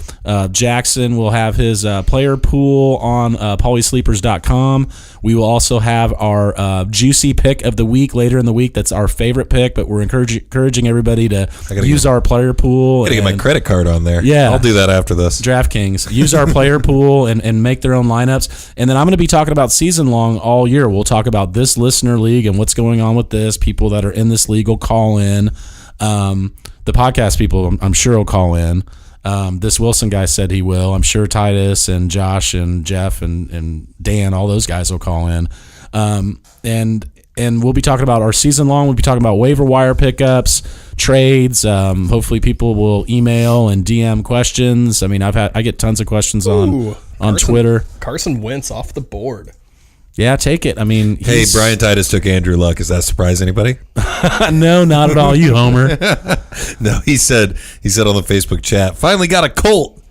Jackson will have his player pool on pauliesleepers.com. We will also have our juicy pick of the week later in the week. That's our favorite pick, but we're encouraging everybody to use our player pool. I got to get my credit card on there. Yeah. I'll do that after this. DraftKings. Use our player pool and make their own lineups. And then I'm going to be talking about season long all year. We'll talk about this listener league and what's going on with this. People that are in this league will call in. The podcast people, I'm sure, will call in. This Wilson guy said he will. I'm sure Titus and Josh and Jeff and Dan, all those guys will call in. And we'll be talking about our season long. We'll be talking about waiver wire pickups, trades. Hopefully, people will email and DM questions. I mean, I get tons of questions on Twitter. Carson Wentz off the board. Yeah, take it. I mean, Hey, Brian Titus took Andrew Luck. Does that surprise anybody? No, not at all. You homer. No, he said on the Facebook chat, finally got a Colt.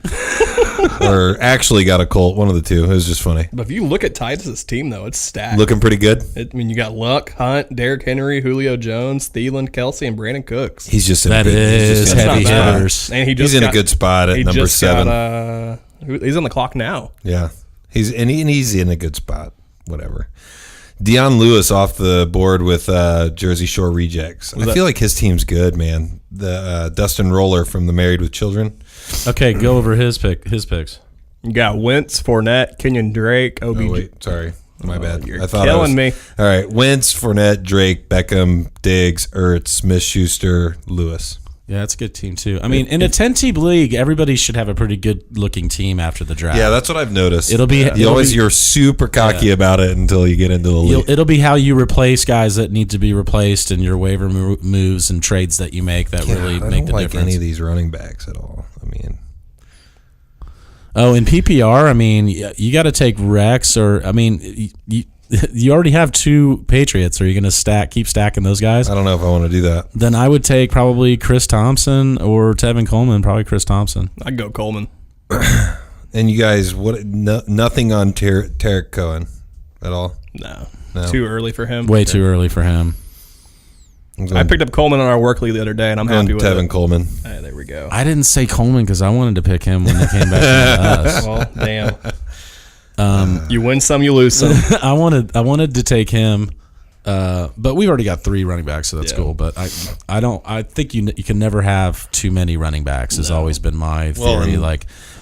Or actually got a Colt. One of the two. It was just funny. But if you look at Titus's team, though, it's stacked. Looking pretty good. You got Luck, Hunt, Derrick Henry, Julio Jones, Thielen, Kelsey, and Brandon Cooks. He's just in That a good, is he's just in a heavy good spot. hitters. And He's in a good spot at number 7. He's on the clock now. Yeah, he's in a good spot. Whatever. Deion Lewis off the board with Jersey Shore Rejects. I feel like his team's good, man. The Dustin Roller from the Married with Children. Okay, go over his picks. You got Wentz, Fournette, Kenyon Drake, OBJ. Oh, wait, sorry. My bad. You're I thought killing me. All right, Wentz, Fournette, Drake, Beckham, Diggs, Ertz, Smith-Schuster, Lewis. Yeah, that's a good team too. I mean, in a 10-team league, everybody should have a pretty good-looking team after the draft. Yeah, that's what I've noticed. You're super cocky about it until you get into the league. It'll be how you replace guys that need to be replaced and your waiver moves and trades that you make that really I make don't the like difference. any of these running backs at all. I mean, in PPR, I mean, you got to take Rex or, I mean, you already have 2 Patriots. Are you going to keep stacking those guys? I don't know if I want to do that. Then I would take probably Chris Thompson or Tevin Coleman. Probably Chris Thompson. I'd go Coleman. And you guys, nothing on Tarek Cohen at all? No. No. Too early for him. Way too early for him. I picked up Coleman on our work league the other day, and I'm happy with Tevin it. Coleman. Hey, there we go. I didn't say Coleman because I wanted to pick him when they came back to us. Well, damn. You win some, you lose some. I wanted to take him, but we've already got 3 running backs, so that's cool. But I think you can never have too many running backs. Has always been my theory.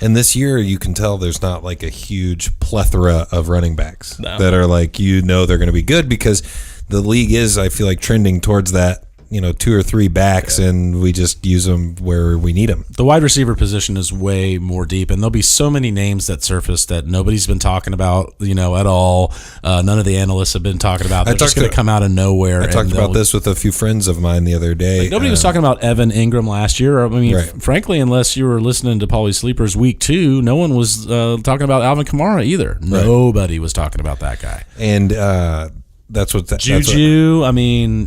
And this year, you can tell there's not like a huge plethora of running backs that are like they're going to be good because the league is, I feel like, trending towards that 2 or 3 backs, and we just use them where we need them. The wide receiver position is way more deep, and there'll be so many names that surface that nobody's been talking about, at all. None of the analysts have been talking about. They're just going to come out of nowhere. I talked about this with a few friends of mine the other day. Nobody was talking about Evan Ingram last year. Frankly, unless you were listening to Paulie Sleepers week 2, no one was talking about Alvin Kamara either. Right. Nobody was talking about that guy. And that's what Juju.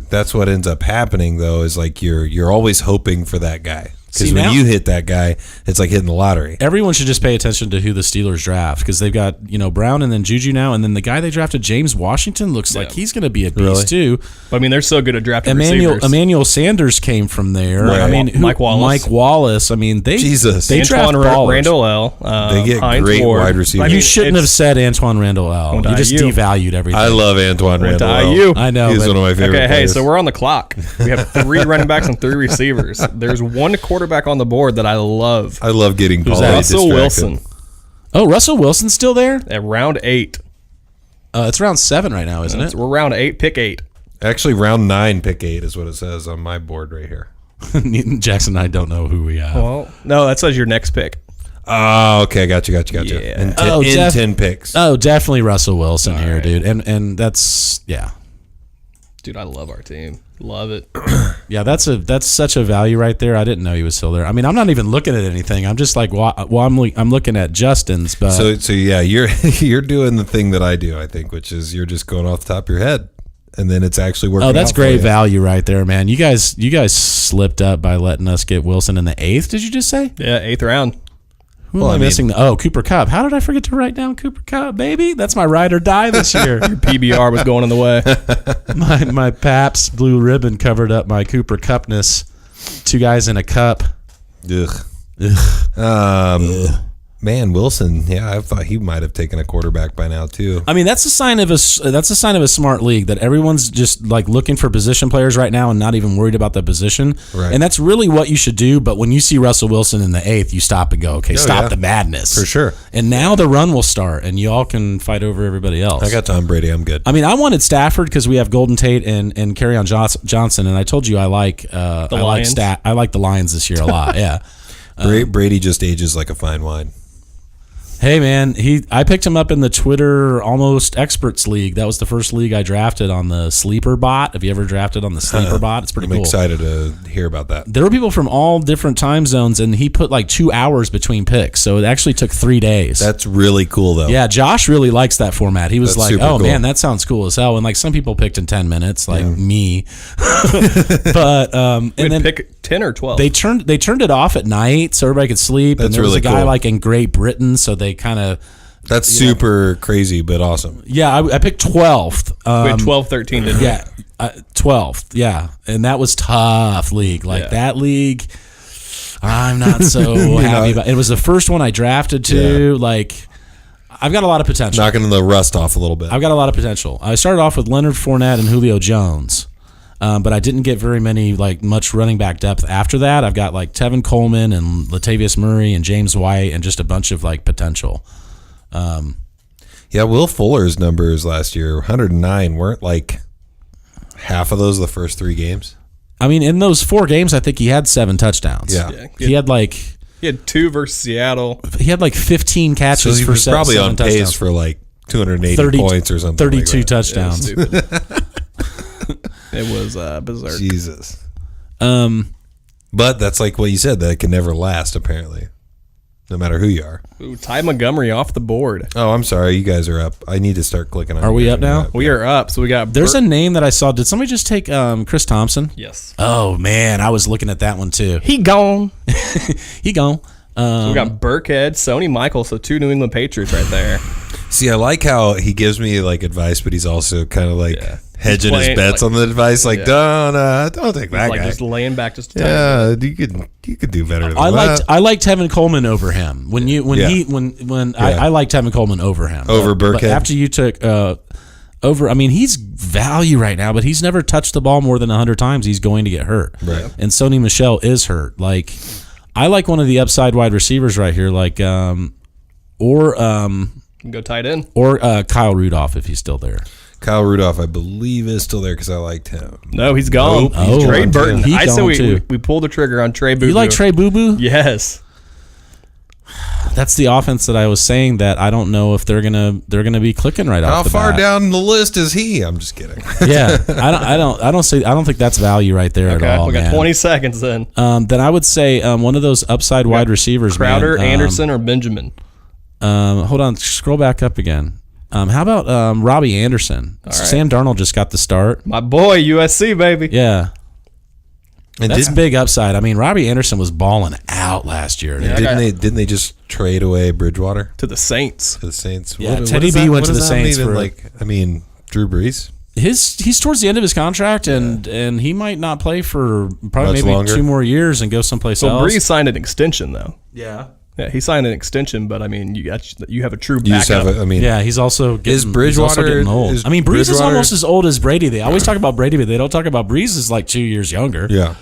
That's what ends up happening though. Is like you're always hoping for that guy. Because when now, you hit that guy, it's like hitting the lottery. Everyone should just pay attention to who the Steelers draft, because they've got Brown and then Juju now, and then the guy they drafted, James Washington, looks like he's going to be a beast too. But they're so good at drafting receivers. Emmanuel Sanders came from there. Right. Mike Wallace. They draft ballers. Randall L. They get Hines great Ward. wide receivers. You shouldn't have said Antoine Randall L. You just devalued everything. I love Antoine Randall L. I know. He's one of my favorite players. Hey, so we're on the clock. We have 3 running backs and 3 receivers. There's 1 quarterback on the board that I love. I love getting Paulie Russell distracted. Wilson. Oh, Russell Wilson's still there? At round 8. It's round 7 right now, isn't it? We're round 8, pick 8. Actually, round 9, pick 8 is what it says on my board right here. Jackson and I don't know who we have. Well, no, that says your next pick. Oh, okay, gotcha. Yeah. In 10 picks. Oh, definitely Russell Wilson here, dude. And that's, yeah. Dude, I love our team. Love it. Yeah, that's such a value right there. I didn't know he was still there. I'm not even looking at anything. I'm just like, I'm looking at Justin's. But so yeah, you're doing the thing that I do, I think, which is you're just going off the top of your head, and then it's actually working. Oh, that's out for great you. value right there, man. You guys slipped up by letting us get Wilson in the 8th. Did you just say? Yeah, 8th round. Who am I missing? Cooper Kupp. How did I forget to write down Cooper Kupp, baby? That's my ride or die this year. Your PBR was going in the way. my Pabst Blue Ribbon covered up my Cooper Kuppness. 2 guys in a cup. Ugh. Man, Wilson. Yeah, I thought he might have taken a quarterback by now too. That's a sign of a smart league, that everyone's just like looking for position players right now and not even worried about the position. Right. And that's really what you should do. But when you see Russell Wilson in the 8th, you stop and go, okay, stop the madness for sure. And now the run will start, and y'all can fight over everybody else. I got Tom Brady. I'm good. I wanted Stafford because we have Golden Tate and Kerryon Johnson, and I told you I like the Lions this year a lot. Yeah. Brady just ages like a fine wine. Hey man, I picked him up in the Twitter Almost Experts League. That was the first league I drafted on the Sleeper Bot. Have you ever drafted on the Sleeper Bot? It's pretty cool. I'm excited to hear about that. There were people from all different time zones, and he put like 2 hours between picks, so it actually took 3 days. That's really cool, though. Yeah, Josh really likes that format. He was That's like, cool. Man, that sounds cool as hell. And like some people picked in 10 minutes, like me. But and then pick 10 or 12. They turned it off at night so everybody could sleep. That's and there was really a guy cool. like in Great Britain, so they kind of. That's super crazy, but awesome. Yeah, I picked 12th. We had 12, 13, didn't we? Yeah, 12th. Yeah, and that was tough league. That league, I'm not so happy about. It was the first one I drafted too. Yeah. Like, I've got a lot of potential. Knocking the rust off a little bit. I've got a lot of potential. I started off with Leonard Fournette and Julio Jones. But I didn't get very much running back depth after that. I've got like Tevin Coleman and Latavius Murray and James White and just a bunch of like potential. Yeah, Will Fuller's numbers last year, 109, weren't like half of those the first 3 games. In those 4 games, I think he had 7 touchdowns. Yeah. He had 2 versus Seattle. He had 15 catches So he for was probably 7 on touchdowns. pace for like 280 points or something. 32 like that. touchdowns. It was berserk. Jesus. But that's like what you said, that it can never last, apparently. No matter who you are. Ooh, Ty Montgomery off the board. Oh, I'm sorry. You guys are up. I need to start clicking on. Are we up now? We are up. So we got. There's a name that I saw. Did somebody just take Chris Thompson? Yes. Oh man, I was looking at that one too. He gone. He gone. So we got Burkhead, Sony Michael, so 2 New England Patriots right there. See, I like how he gives me like advice, but he's also kind of like hedging his playing, bets on the advice. Like, don't take that Like guy. just laying back just a Yeah, you could do better than that. I liked Tevin Coleman over him. I liked Tevin Coleman over him. Over Burkhead? But after you took over, he's value right now, but he's never touched the ball more than 100 times. He's going to get hurt. Right. And Sony Michel is hurt. Like, I like one of the upside wide receivers right here, like Go tight end. or Kyle Rudolph if he's still there. Kyle Rudolph, I believe, is still there because I liked him. No, he's gone. Nope, he's Trey gone, Burton. too. He I said gone, too. we pulled the trigger on Trey Boo. You like Trey Boo Boo? Yes. That's the offense that I was saying that I don't know if they're gonna be clicking right How off the far bat. down the list is he? I'm just kidding. Yeah, I don't think that's value right there Okay, at all. we got man. 20 seconds then. Then I would say one of those upside wide receivers, Crowder, man. Anderson, or Benjamin? Hold on, scroll back up again. How about Robbie Anderson? right. Sam Darnold just got the start. My boy, USC, baby. Yeah. And That's big upside. I mean, Robbie Anderson was balling out last year. dude. didn't they just trade away Bridgewater To the Saints. to the Saints? Yeah, Teddy B went to the Saints for- Drew Brees. He's towards the end of his contract, and he might not play for probably Much maybe longer. 2 more years and go someplace So else. Breeze signed an extension, though. Yeah. Yeah, he signed an extension, but I mean, you have a true You just backup. have Yeah, he's also getting, Is Bridgewater- he's also getting old. is I mean, Breeze is Bridgewater- almost as old as Brady. They always talk about Brady, but they don't talk about Breeze is like 2 years younger. Yeah.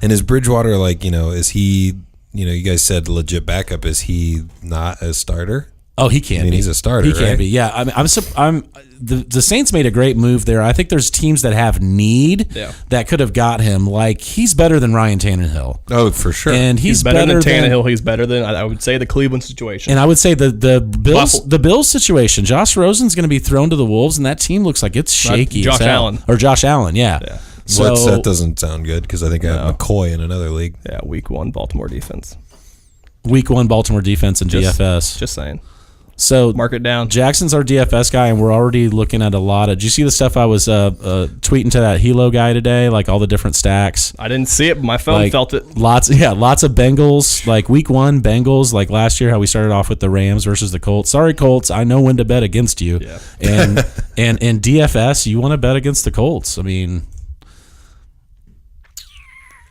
And is Bridgewater is he, you guys said legit backup. Is he not a starter? Oh, he can. I mean, be. he's a starter, He can right? be. Yeah. I mean, the Saints made a great move there. I think there's teams that have need that could have got him. Like he's better than Ryan Tannehill, Oh, for sure. and he's better than Tannehill. He's better than, I would say, the Cleveland situation. And I would say the Bills Buffalo. the Bills situation. Josh Rosen's going to be thrown to the wolves, and that team looks like it's shaky. Josh as hell. Allen. Or Josh Allen. Yeah. So that doesn't sound good because I think I have McCoy in another league. Yeah, week 1 Baltimore defense. week 1 Baltimore defense and DFS. Just saying. So Mark it down. Jackson's our DFS guy, and we're already looking at a lot of. Did you see the stuff I was tweeting to that Hilo guy today? Like all the different stacks. I didn't see it, but my phone Like, felt it. Lots of Bengals. Like week 1 Bengals. Like last year, how we started off with the Rams versus the Colts. Sorry, Colts. I know when to bet against you. Yeah. And in DFS, you want to bet against the Colts. I mean,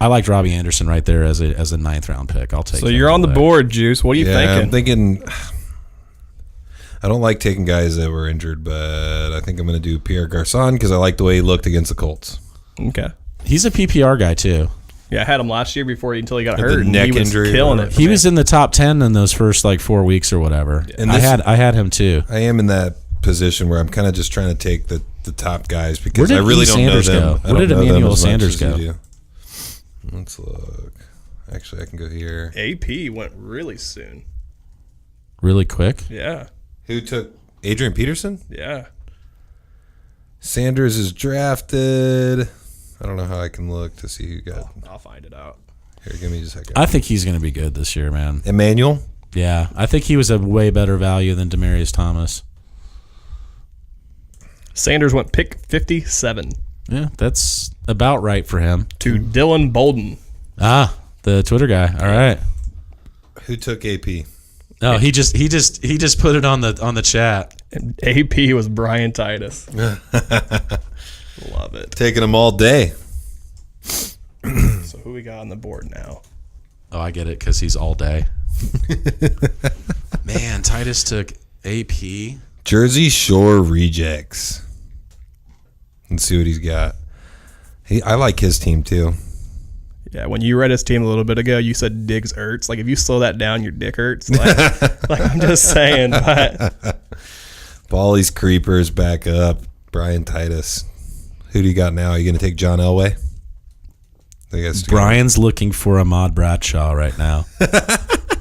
I liked Robbie Anderson right there as a 9th round pick. I'll take. So him you're on the there. board, Juice. What are you I'm thinking? thinking. I don't like taking guys that were injured, but I think I'm going to do Pierre Garçon because I like the way he looked against the Colts. Okay. He's a PPR guy too. Yeah, I had him last year until he got The hurt. And neck he was injury or killing whatever. it. for He me. was in the top 10 in those first 4 weeks or whatever. And I this- had him too. I am in that position where I'm kind of just trying to take the top guys because Where I did really E. don't Sanders know them. go? I Where don't did know them Emmanuel as much Sanders as you go? do. Let's look. Actually, I can go here. AP went really soon. Really quick. Yeah. Who took Adrian Peterson? Yeah. Sanders is drafted. I don't know how I can look to see who got. I'll find it out. Here, give me just a second. I think he's going to be good this year, man. Emmanuel? Yeah, I think he was a way better value than Demaryius Thomas. Sanders went pick 57 Yeah, that's about right for him. to Dylan Bolden. Ah, the Twitter guy. All right. Who took AP? No, he just put it on the chat. And AP was Brian Titus. Love it. Taking them all day. So who we got on the board now? Oh, I get it because he's all day. Man, Titus took AP. Jersey Shore rejects. Let's see what he's got. I like his team too. Yeah, when you read his team a little bit ago, you said Diggs hurts. Like if you slow that down, your dick hurts. Like I'm just saying. But Paulies Creepers back up. Brian Titus. Who do you got now? Are you going to take John Elway? I guess Brian's looking for Ahmad Bradshaw right now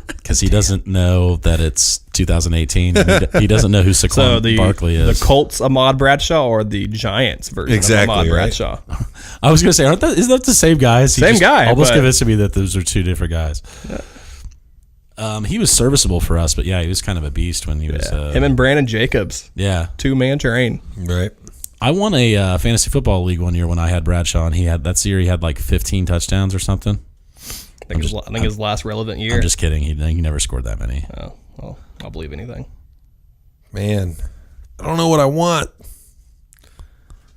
because he doesn't know that it's 2018. And he doesn't know who Saquon Barkley is. the Colts Ahmad Bradshaw or the Giants version Exactly, of Ahmad right? Bradshaw. I was going to say, isn't that the same guys? He Same just guy, Almost but- convinced me that those are two different guys. He was serviceable for us, but yeah, he was kind of a beast when he was. Him and Brandon Jacobs, Yeah, 2-man train. Right. I won a fantasy football league one year when I had Bradshaw, and that's the year he had like 15 touchdowns or something. I think his last relevant year. I'm just kidding. He never scored that many. Oh, well, I'll believe anything. Man, I don't know what I want.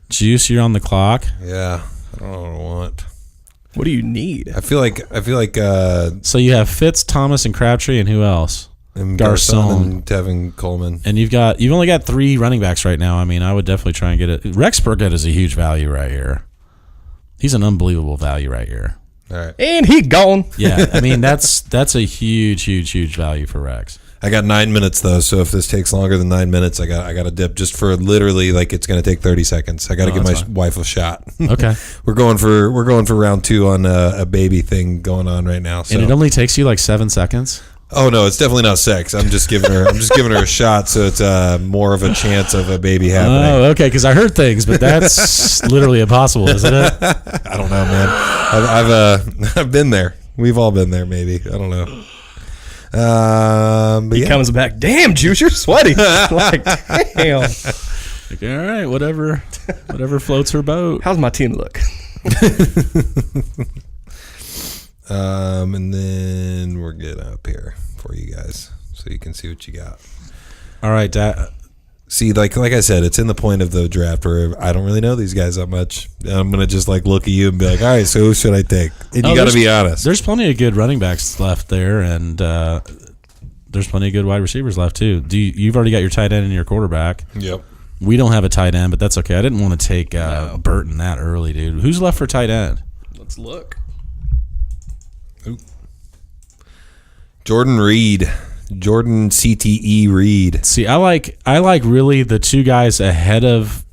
Juice, you're on the clock. Yeah, I don't know what I want. What do you need? I feel like So you have Fitz, Thomas, and Crabtree, and who else? Garcon and Tevin Coleman. And you've only got 3 running backs right now. I mean, I would definitely try and get it. Rex Burkhead is a huge value right here. He's an unbelievable value right here. All right. And he gone. Yeah, I mean that's a huge value for Rex. I got 9 minutes though, so if this takes longer than 9 minutes, I got to dip just for literally like it's going to take 30 seconds. I got to give my wife a shot. Okay. We're going for round 2 on a baby thing going on right now. So. And it only takes you like 7 seconds. Oh no, it's definitely not sex. I'm just giving her a shot, so it's more of a chance of a baby happening. Oh, okay. Because I heard things, but that's literally impossible, isn't it? I don't know, man. I've been there. We've all been there, maybe. I don't know. But He comes back. Damn, Juice, you're sweaty. Like, damn. Like, all right, whatever floats her boat. How's my team look? And then we're getting up here for you guys, so you can see what you got. All right, See, like I said, it's in the point of the draft where I don't really know these guys that much. I'm gonna just like look at you and be like, all right, so who should I take? And you got to be honest. There's plenty of good running backs left there, and there's plenty of good wide receivers left too. You've already got your tight end and your quarterback. Yep. We don't have a tight end, but that's okay. I didn't want to take Burton that early, dude. Who's left for tight end? Let's look. Ooh. Jordan CTE Reed. See, I like really the two guys ahead of.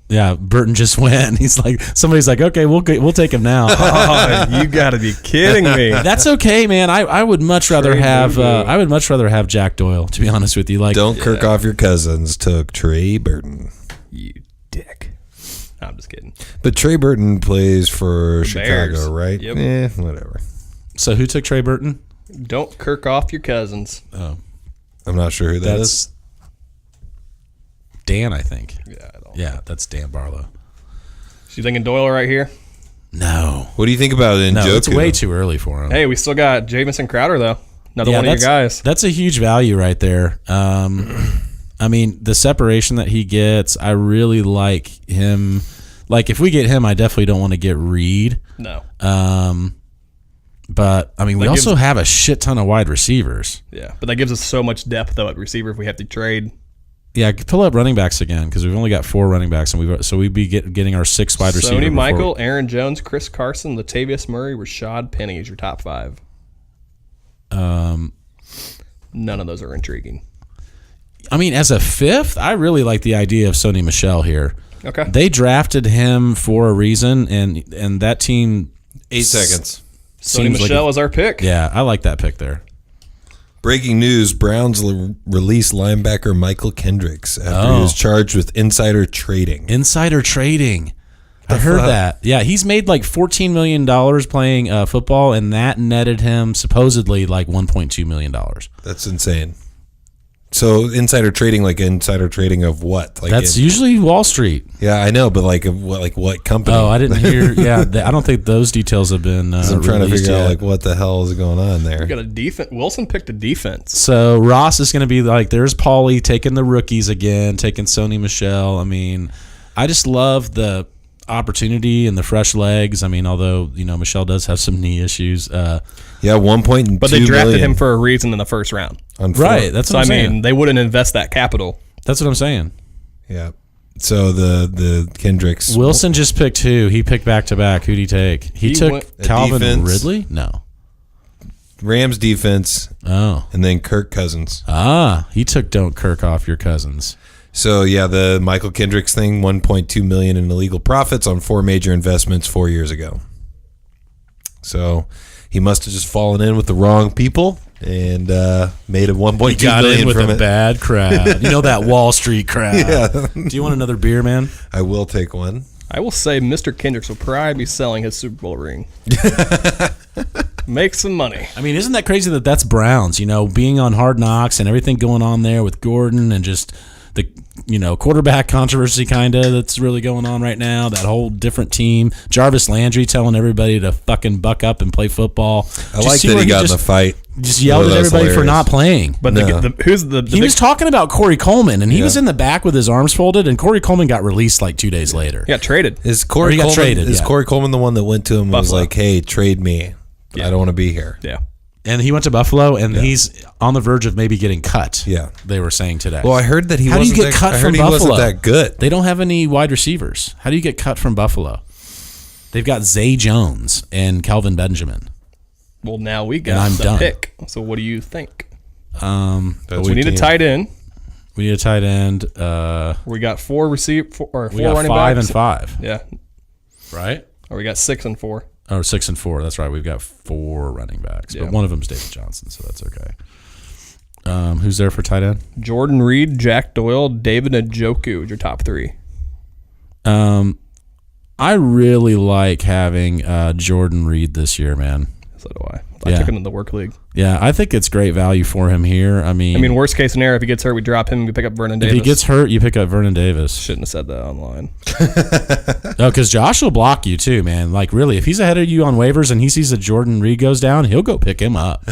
Yeah, Burton just went. He's like, somebody's like, okay, we'll take him now. Oh, you got to be kidding me. That's okay, man. I would much rather have Jack Doyle, to be honest with you. Like, Don't kirk off your cousins. Took Trey Burton. You dick. I'm just kidding. But Trey Burton plays for Chicago, Bears. right? Yep. Whatever. So who took Trey Burton? Don't kirk off your cousins. Oh, I'm not sure who that is. that's Dan, I think. Yeah, That's Dan Barlow. So you thinking Doyle right here? No, What do you think about Njoku? it's way too early for him. Hey, we still got Jamison Crowder, though. Another one of your guys. That's a huge value right there. I mean, the separation that he gets, I really like him. Like, if we get him, I definitely don't want to get Reed. No. But, I mean, we also have a shit ton of wide receivers. Yeah, but that gives us so much depth, though, at receiver if we have to trade. Yeah, pull up running backs again because we've only got 4 running backs, and we'd be getting our 6 wide receivers. Sony Michael, Aaron Jones, Chris Carson, Latavius Murray, Rashad Penny is your top 5. None of those are intriguing. I mean, as a 5th, I really like the idea of Sony Michel here. Okay. They drafted him for a reason, and that team 8 seconds. Sony Michel is our pick. Yeah, I like that pick there. Breaking news: Browns release linebacker Michael Kendricks after he was charged with insider trading. Insider trading. I heard that. Yeah, he's made like $14 million playing football, and that netted him supposedly like $1.2 million. That's insane. So insider trading of what? Like That's usually Wall Street. Yeah, I know, but like what company? Oh, I didn't hear. Yeah, I don't think those details have been. I'm trying to figure out like what the hell is going on there. We got a defense. Wilson picked a defense. So Ross is going to be like, there's Paulie taking the rookies again, taking Sony Michel. I mean, I just love the opportunity and the fresh legs. I mean, although Michel does have some knee issues. Yeah, 1.2 but they drafted him for a reason in the first round. Right, that's what I'm saying. I mean, they wouldn't invest that capital. That's what I'm saying. Yeah. So the Kendricks. Wilson just picked who? He picked back to back. Who'd he take? He took Calvin defense. Ridley? No. Rams defense. Oh. And then Kirk Cousins. He took don't Kirk off your cousins. So yeah, the Michael Kendricks thing, $1.2 million in illegal profits on 4 major investments 4 years ago. So he must have just fallen in with the wrong people and made a $1.2 million with from a it. bad crowd. That Wall Street crowd. Yeah. Do you want another beer, man? I will take one. I will say Mr. Kendricks will probably be selling his Super Bowl ring. Make some money. I mean, isn't that crazy that that's Browns, being on Hard Knocks and everything going on there with Gordon and just the quarterback controversy kind of that's really going on right now, that whole different team. Jarvis Landry telling everybody to fucking buck up and play football. I like that he got in the fight. Just yelled at everybody for not playing. But he was talking about Corey Coleman, and he was in the back with his arms folded, and Corey Coleman got released like 2 days later. Yeah, traded. Is Corey Coleman the one that went to him and was like, hey, trade me. Yeah. I don't want to be here. Yeah. And he went to Buffalo, and he's on the verge of maybe getting cut. Yeah. They were saying today. Well, I heard that How do you get cut from Buffalo? He wasn't that good. They don't have any wide receivers. How do you get cut from Buffalo? They've got Zay Jones and Kelvin Benjamin. Well, now we got the pick. So what do you think? But We need a tight end. We need a tight end. We got four we running got 5 backs. and 5. Yeah. Right? Or we got 6 and 4. Or 6 and 4. That's right. We've got 4 running backs, Yeah. but one of them's David Johnson, so that's okay. Who's there for tight end? Jordan Reed, Jack Doyle, David Njoku is your top 3. I really like having Jordan Reed this year, man. So do I. I took him in the work league. Yeah, I think it's great value for him here. I mean, worst case scenario, if he gets hurt, we drop him. We pick up Vernon Davis. if he gets hurt, you pick up Vernon Davis. Shouldn't have said that online. No, because Josh will block you too, man. Like, really, if he's ahead of you on waivers and he sees that Jordan Reed goes down, he'll go pick him up.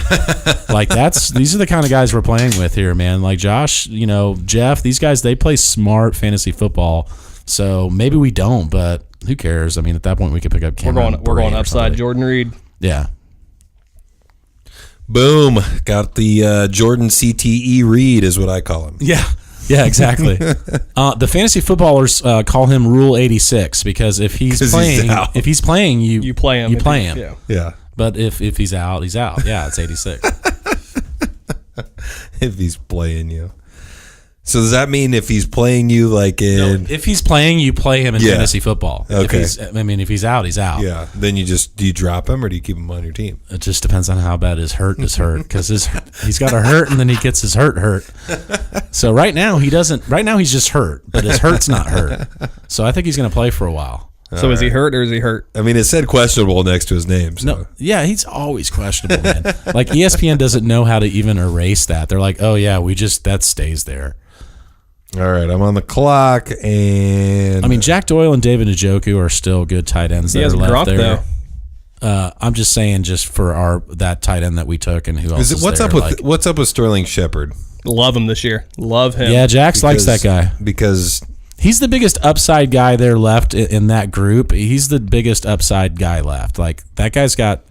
Like, these are the kind of guys we're playing with here, man. Like Josh, Jeff, these guys, they play smart fantasy football. So maybe we don't, but who cares? I mean, at that point, we could pick up Cameron. We're going Brate or upside. somebody. Jordan Reed. Yeah. Boom. Got the Jordan CTE Reed is what I call him. Yeah. Yeah, exactly. The fantasy footballers call him Rule 86 because if he's playing, out. you play him. You play him. Yeah. Yeah. But if he's out, he's out. Yeah, it's 86. If he's playing you. So does that mean if he's playing you like in... If he's playing, you play him in Yeah. fantasy football. Okay. If he's out, he's out. Yeah. Then do you drop him or do you keep him on your team? It just depends on how bad his hurt is hurt because he's got a hurt and then he gets his hurt. So right now he doesn't. Right now he's just hurt, but his hurt's not hurt. So I think he's going to play for a while. So is he hurt or is he hurt? I mean, it said questionable next to his name. So. No, yeah, he's always questionable, man. Like ESPN doesn't know how to even erase that. They're like, oh yeah, that stays there. All right, I'm on the clock, and I mean, Jack Doyle and David Njoku are still good tight ends that He has are left Gronk, there. though. I'm just saying, just for that tight end that we took, and who else is what's there, up with Sterling Shepard? Love him this year. Love him. Yeah, Jax likes that guy because he's the biggest upside guy there left in that group. He's the biggest upside guy left. Like that guy's got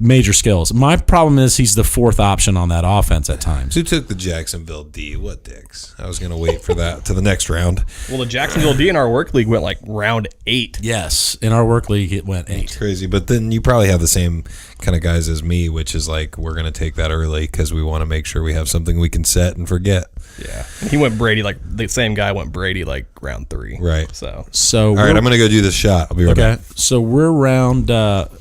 major skills. My problem is he's the 4th option on that offense at times. who took the Jacksonville D? What dicks? I was going to wait for that to the next round. Well, the Jacksonville D in our work league went like round 8. Yes, in our work league it went 8. It's crazy, but then you probably have the same kind of guys as me, which is like we're going to take that early because we want to make sure we have something we can set and forget. Yeah. He went Brady, like the same guy went Brady like round 3. Right. So All right, I'm going to go do this shot. I'll be right back. So we're round.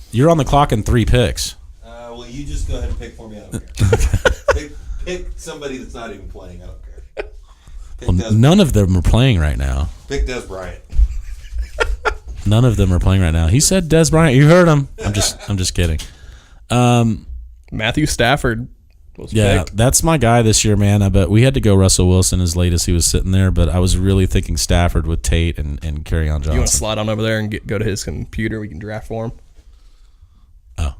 You're on the clock in 3 picks. Well, you just go ahead and pick for me. I don't care. pick somebody that's not even playing. I don't care. Well, none of them are playing right now. Pick Des Bryant. None of them are playing right now. He said Des Bryant. You heard him. I'm just kidding. Matthew Stafford was picked. That's my guy this year, man. But we had to go Russell Wilson as late as he was sitting there. But I was really thinking Stafford with Tate and Kerryon Johnson. You want to slide on over there and go to his computer? We can draft for him. Oh.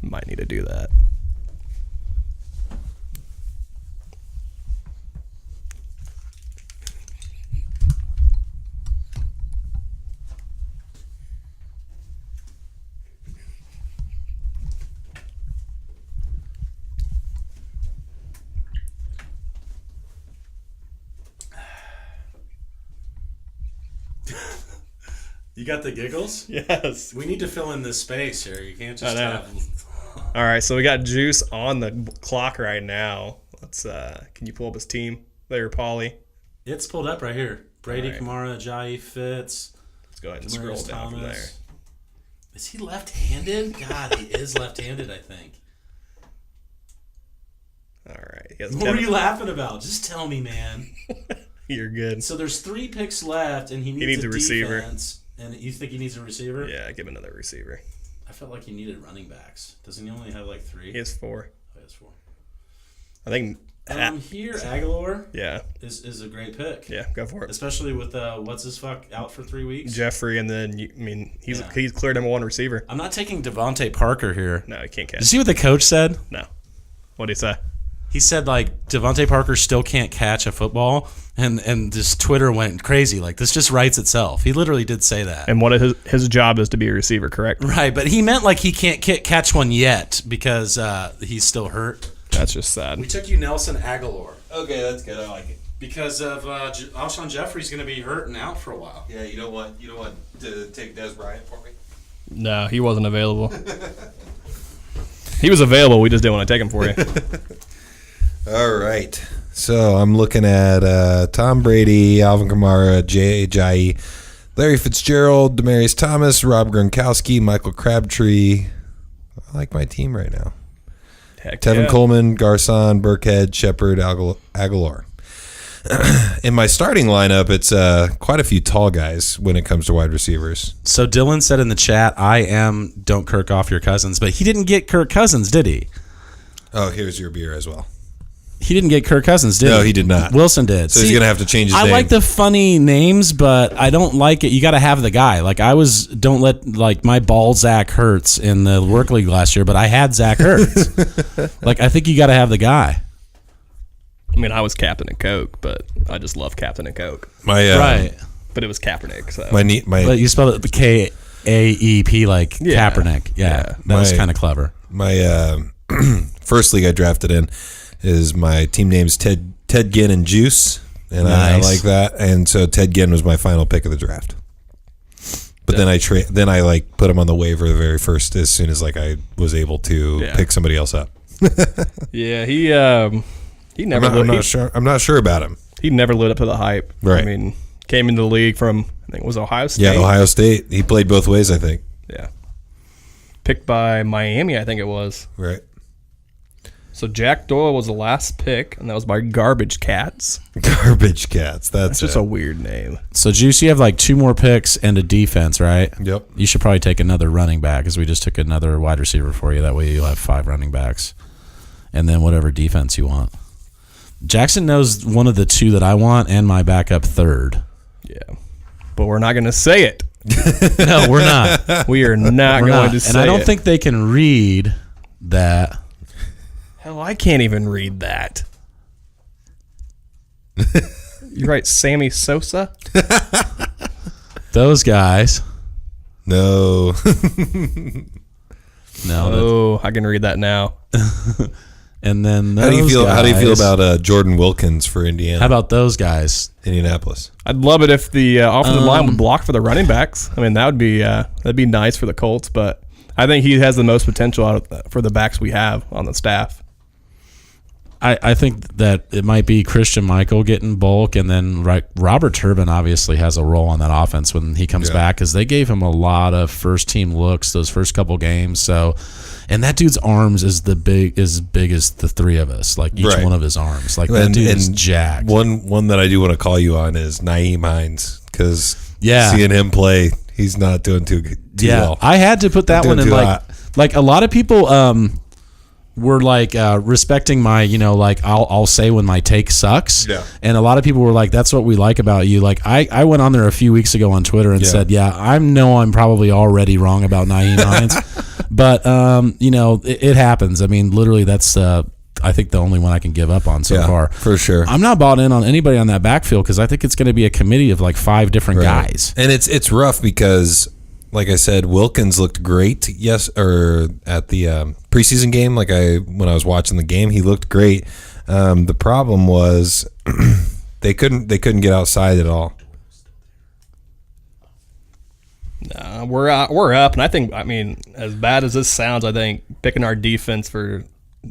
Might need to do that. You got the giggles? Yes. We need to fill in this space here. You can't just have. All right, so we got Juice on the clock right now. Let's. Can you pull up his team there, Paulie? It's pulled up right here. Brady, All right. Kamara, Ajayi, Fitz. Let's go ahead and Demaryius scroll down from Thomas. there. Is he left-handed? God, he is left-handed, I think. All right. He has What are you laughing about? Just tell me, man. You're good. So there's 3 picks left, and he needs a receiver. Defense, and you think he needs a receiver? Yeah, give him another receiver. I felt like he needed running backs. Doesn't he only have like 3? He has 4. Oh, he has 4. I think. Here, Aguilar Yeah. is a great pick. Yeah, go for it. Especially with what's his fuck out for 3 weeks. Jeffrey, and then he's Yeah. he's clear number 1 receiver. I'm not taking Devontae Parker here. No, he can't Did you catch. see what the coach said? No. What did he say? He said like Devontae Parker still can't catch a football, and just Twitter went crazy. Like this just writes itself. He literally did say that. And what his job is to be a receiver, correct? Right, but he meant like he can't catch one yet because he's still hurt. That's just sad. We took you Nelson Aguilar Okay, that's good. I like it. because of Alshon Jeffrey's going to be hurt and out for a while. Yeah, you don't want to take Des Bryant for me. No, he wasn't available. He was available. We just didn't want to take him for you. All right. So I'm looking at Tom Brady, Alvin Kamara, Jay Ajayi, Larry Fitzgerald, Demaryius Thomas, Rob Gronkowski, Michael Crabtree. I like my team right now. Heck Tevin yeah. Coleman, Garcon, Burkhead, Shepard, Aguilar. In my starting lineup, it's quite a few tall guys when it comes to wide receivers. So Dylan said in the chat, I am don't Kirk off your Cousins, but he didn't get Kirk Cousins, did he? Oh, here's your beer as well. He didn't get Kirk Cousins, did he? No, he did not. Wilson did. So he's going to have to change his name. I like the funny names, but I don't like it. You got to have the guy. Like don't let like my ball Zach Ertz in the work league last year, but I had Zach Ertz. Like I think you got to have the guy. I mean, I was Captain and Coke, but I just love Captain and Coke. Right. But it was Kaepernick, so. But you spelled it Kaep like Yeah. Kaepernick. Yeah. That was kind of clever. My first league I drafted in is my team name's Ted Ginn and Juice, and I like that. And so Ted Ginn was my final pick of the draft. But then I like put him on the waiver the very first as soon as like I was able to pick somebody else up. Yeah, he never. I'm not sure about him. He never lived up to the hype. Right. I mean, came into the league from I think it was Ohio State. Yeah, Ohio State. He played both ways, I think. Yeah. Picked by Miami, I think it was. Right. So Jack Doyle was the last pick, and that was by Garbage Cats. Garbage Cats. That's Just a weird name. So Juice, you have like 2 more picks and a defense, right? Yep. You should probably take another running back because we just took another wide receiver for you. That way you'll have 5 running backs. And then whatever defense you want. Jackson knows one of the 2 that I want and my backup third. Yeah. But we're not going to say it. No, we're not. We are not We're going not. to say it. And I don't think they can read that. Hell, I can't even read that. You're right, Sammy Sosa? Those guys. No. No. Oh, I can read that now. And then How do you feel guys. about Jordan Wilkins for Indiana? How about those guys? Indianapolis? I'd love it if the offensive line would block for the running backs. I mean, that'd be nice for the Colts, but I think he has the most potential for the backs we have on the staff. I think that it might be Christian Michael getting bulk, and then Robert Turbin obviously has a role on that offense when he comes back because they gave him a lot of first-team looks those first couple games. So, and that dude's arms is as big as the 3 of us, like each one of his arms. Like that dude is jacked. One that I do want to call you on is Nyheim Hines because seeing him play, he's not doing too well. I had to put that one in like a lot of people were like respecting my, like I'll say when my take sucks. Yeah. And a lot of people were like, that's what we like about you. Like I went on there a few weeks ago on Twitter and said, I'm probably already wrong about Nyheim Hines. But it happens. I mean, literally that's I think the only one I can give up on so far. For sure. I'm not bought in on anybody on that backfield because I think it's going to be a committee of like 5 different guys. And it's rough because like I said, Wilkins looked great. Or at the preseason game, when I was watching the game, he looked great. The problem was they couldn't get outside at all. Nah, we're up, and I think as bad as this sounds, I think picking our defense for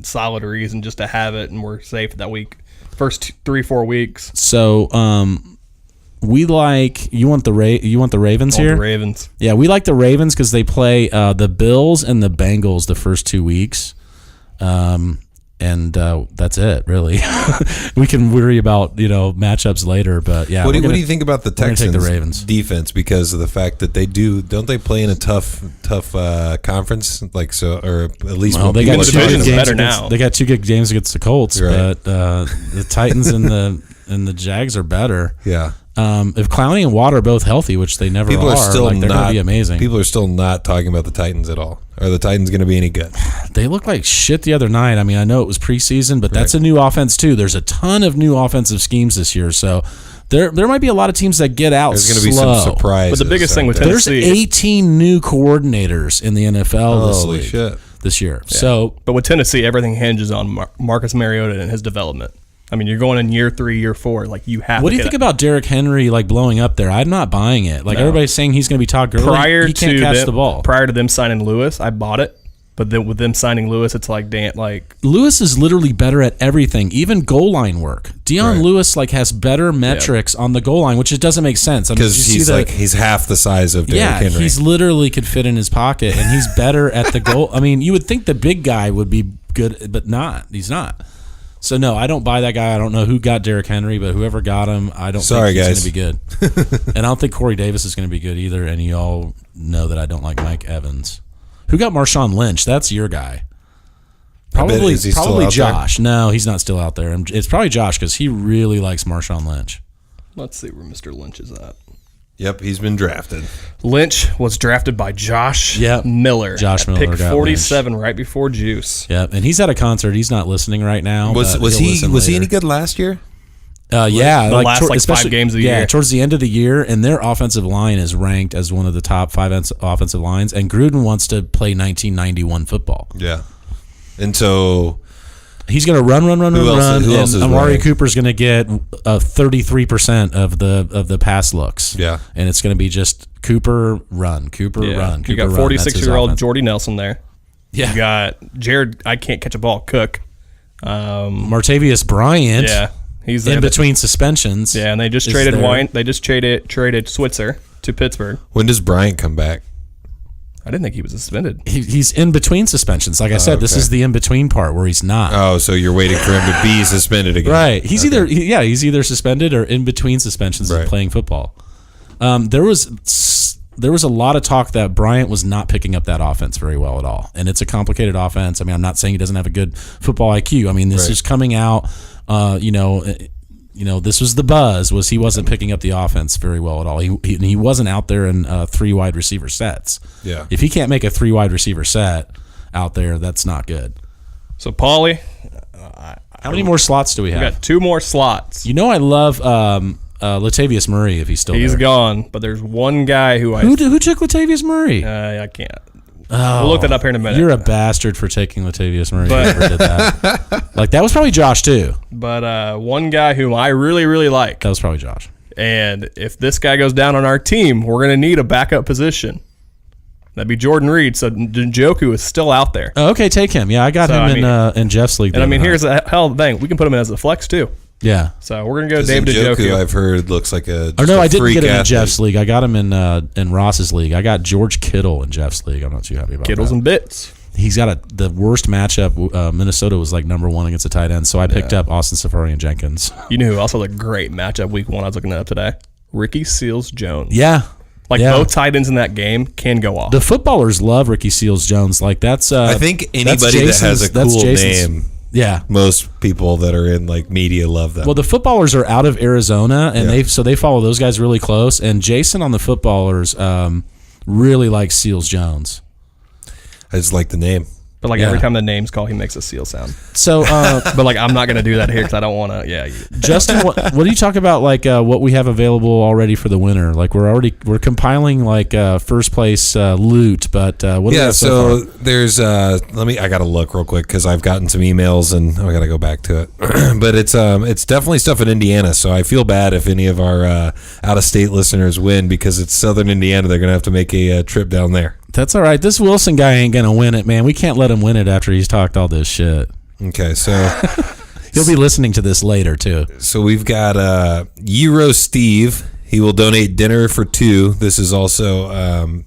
solid reason just to have it, and we're safe that week, first 3-4 weeks. So we like you want the Ravens here? The Ravens. Yeah, we like the Ravens because they play the Bills and the Bengals the first 2 weeks, and that's it really. We can worry about matchups later, but yeah. What do you think about the Texans' the Ravens defense because of the fact that don't they play in a tough conference or at least they got 2 good games better now. They got 2 good games against the Colts, right. but the Titans and the Jags are better. Yeah. If Clowney and Watt are both healthy, which they never people are still they're going to be amazing. People are still not talking about the Titans at all. Are the Titans going to be any good? They look like shit the other night. I mean, I know it was preseason, but that's a new offense too. There's a ton of new offensive schemes this year, so there might be a lot of teams that get out There's going to be some surprises. But the biggest thing with there's Tennessee, 18 new coordinators in the NFL this year. Yeah. So, but with Tennessee, everything hinges on Marcus Mariota and his development. I mean, you're going in year 3, year 4. Like you have. What do you think about Derrick Henry blowing up there? I'm not buying it. Everybody's saying he's going to be Todd Gurley. He can't catch the ball. Prior to them signing Lewis, I bought it. But then with them signing Lewis, it's like Lewis is literally better at everything, even goal line work. Dion Lewis has better metrics on the goal line, which it doesn't make sense. Because he's half the size of Derrick Henry. He's literally could fit in his pocket, and he's better at the goal. I mean, you would think the big guy would be good, but not. He's not. So no, I don't buy that guy. I don't know who got Derrick Henry, but whoever got him, I don't think he's going to be good. And I don't think Corey Davis is going to be good either. And you all know that I don't like Mike Evans. Who got Marshawn Lynch? That's your guy. Probably Josh. No, he's not still out there. It's probably Josh because he really likes Marshawn Lynch. Let's see where Mr. Lynch is at. Yep, he's been drafted. Lynch was drafted by Josh Miller. Josh Miller pick 47 right before Juice. Yep, and he's at a concert. He's not listening right now. Was he any good last year? Yeah, the last 5 games of the year. Yeah, towards the end of the year, and their offensive line is ranked as one of the top 5 offensive lines. And Gruden wants to play 1991 football. Yeah, and so he's going to run. Who else is Amari Cooper's going to get 33% of the pass looks. Yeah, and it's going to be just Cooper run. You got 46-year-old Jordy Nelson there. Yeah, you got Jared. I can't catch a ball. Cook. Martavius Bryant. Yeah. He's in between suspensions. Yeah, and they just traded Wine. They just traded Switzer to Pittsburgh. When does Bryant come back? I didn't think he was suspended. He's in between suspensions. Like I said, this is the in between part where he's not. Oh, so you're waiting for him to be suspended again? Right. He's either suspended or in between suspensions of playing football. There was a lot of talk that Bryant was not picking up that offense very well at all, and it's a complicated offense. I mean, I'm not saying he doesn't have a good football IQ. I mean, this is coming out. This was the buzz was he wasn't picking up the offense very well at all. He wasn't out there in 3 wide receiver sets. Yeah. If he can't make a 3 wide receiver set out there, that's not good. So Paulie, how many more slots do we have? We got 2 more slots. I love Latavius Murray if he's still there. He's gone, but there's one guy who took Latavius Murray? I can't. We'll look that up here in a minute. You're a bastard for taking Latavius Murray. Whoever did that. That was probably Josh too. But one guy whom I really, really like. That was probably Josh. And if this guy goes down on our team, we're going to need a backup position. That'd be Jordan Reed. So Njoku is still out there. Oh, okay, take him. Yeah, I got him in Jeff's league. And here's the hell of the thing. We can put him in as a flex too. Yeah. So we're going to go David Njoku. I've heard looks like a I didn't get him in Jeff's league. I got him in Ross's league. I got George Kittle in Jeff's league. I'm not too happy about Kittles that. and bits. He's got the worst matchup. Minnesota was number 1 against the tight end, so I picked up Austin Safarian Jenkins. You know who also had a great matchup week 1 I was looking at today? Ricky Seals-Jones. Yeah. Both tight ends in that game can go off. The footballers love Ricky Seals-Jones. That's I think anybody that has a cool name. Yeah, most people that are in media love them. Well, the footballers are out of Arizona, and they follow those guys really close. And Jason on the footballers really likes Seals Jones. I just like the name. But every time the name's called, he makes a seal sound. So, but I'm not going to do that here because I don't want to. Yeah, Justin, what do you talk about? What we have available already for the winter? We're compiling first place loot. But what? Yeah. So there's I got to look real quick because I've gotten some emails and I got to go back to it. But it's definitely stuff in Indiana. So I feel bad if any of our out of state listeners win because it's Southern Indiana. They're going to have to make a trip down there. That's all right. This Wilson guy ain't going to win it, man. We can't let him win it after he's talked all this shit. Okay, so he'll be listening to this later, too. So we've got Euro Steve. He will donate dinner for 2. This is also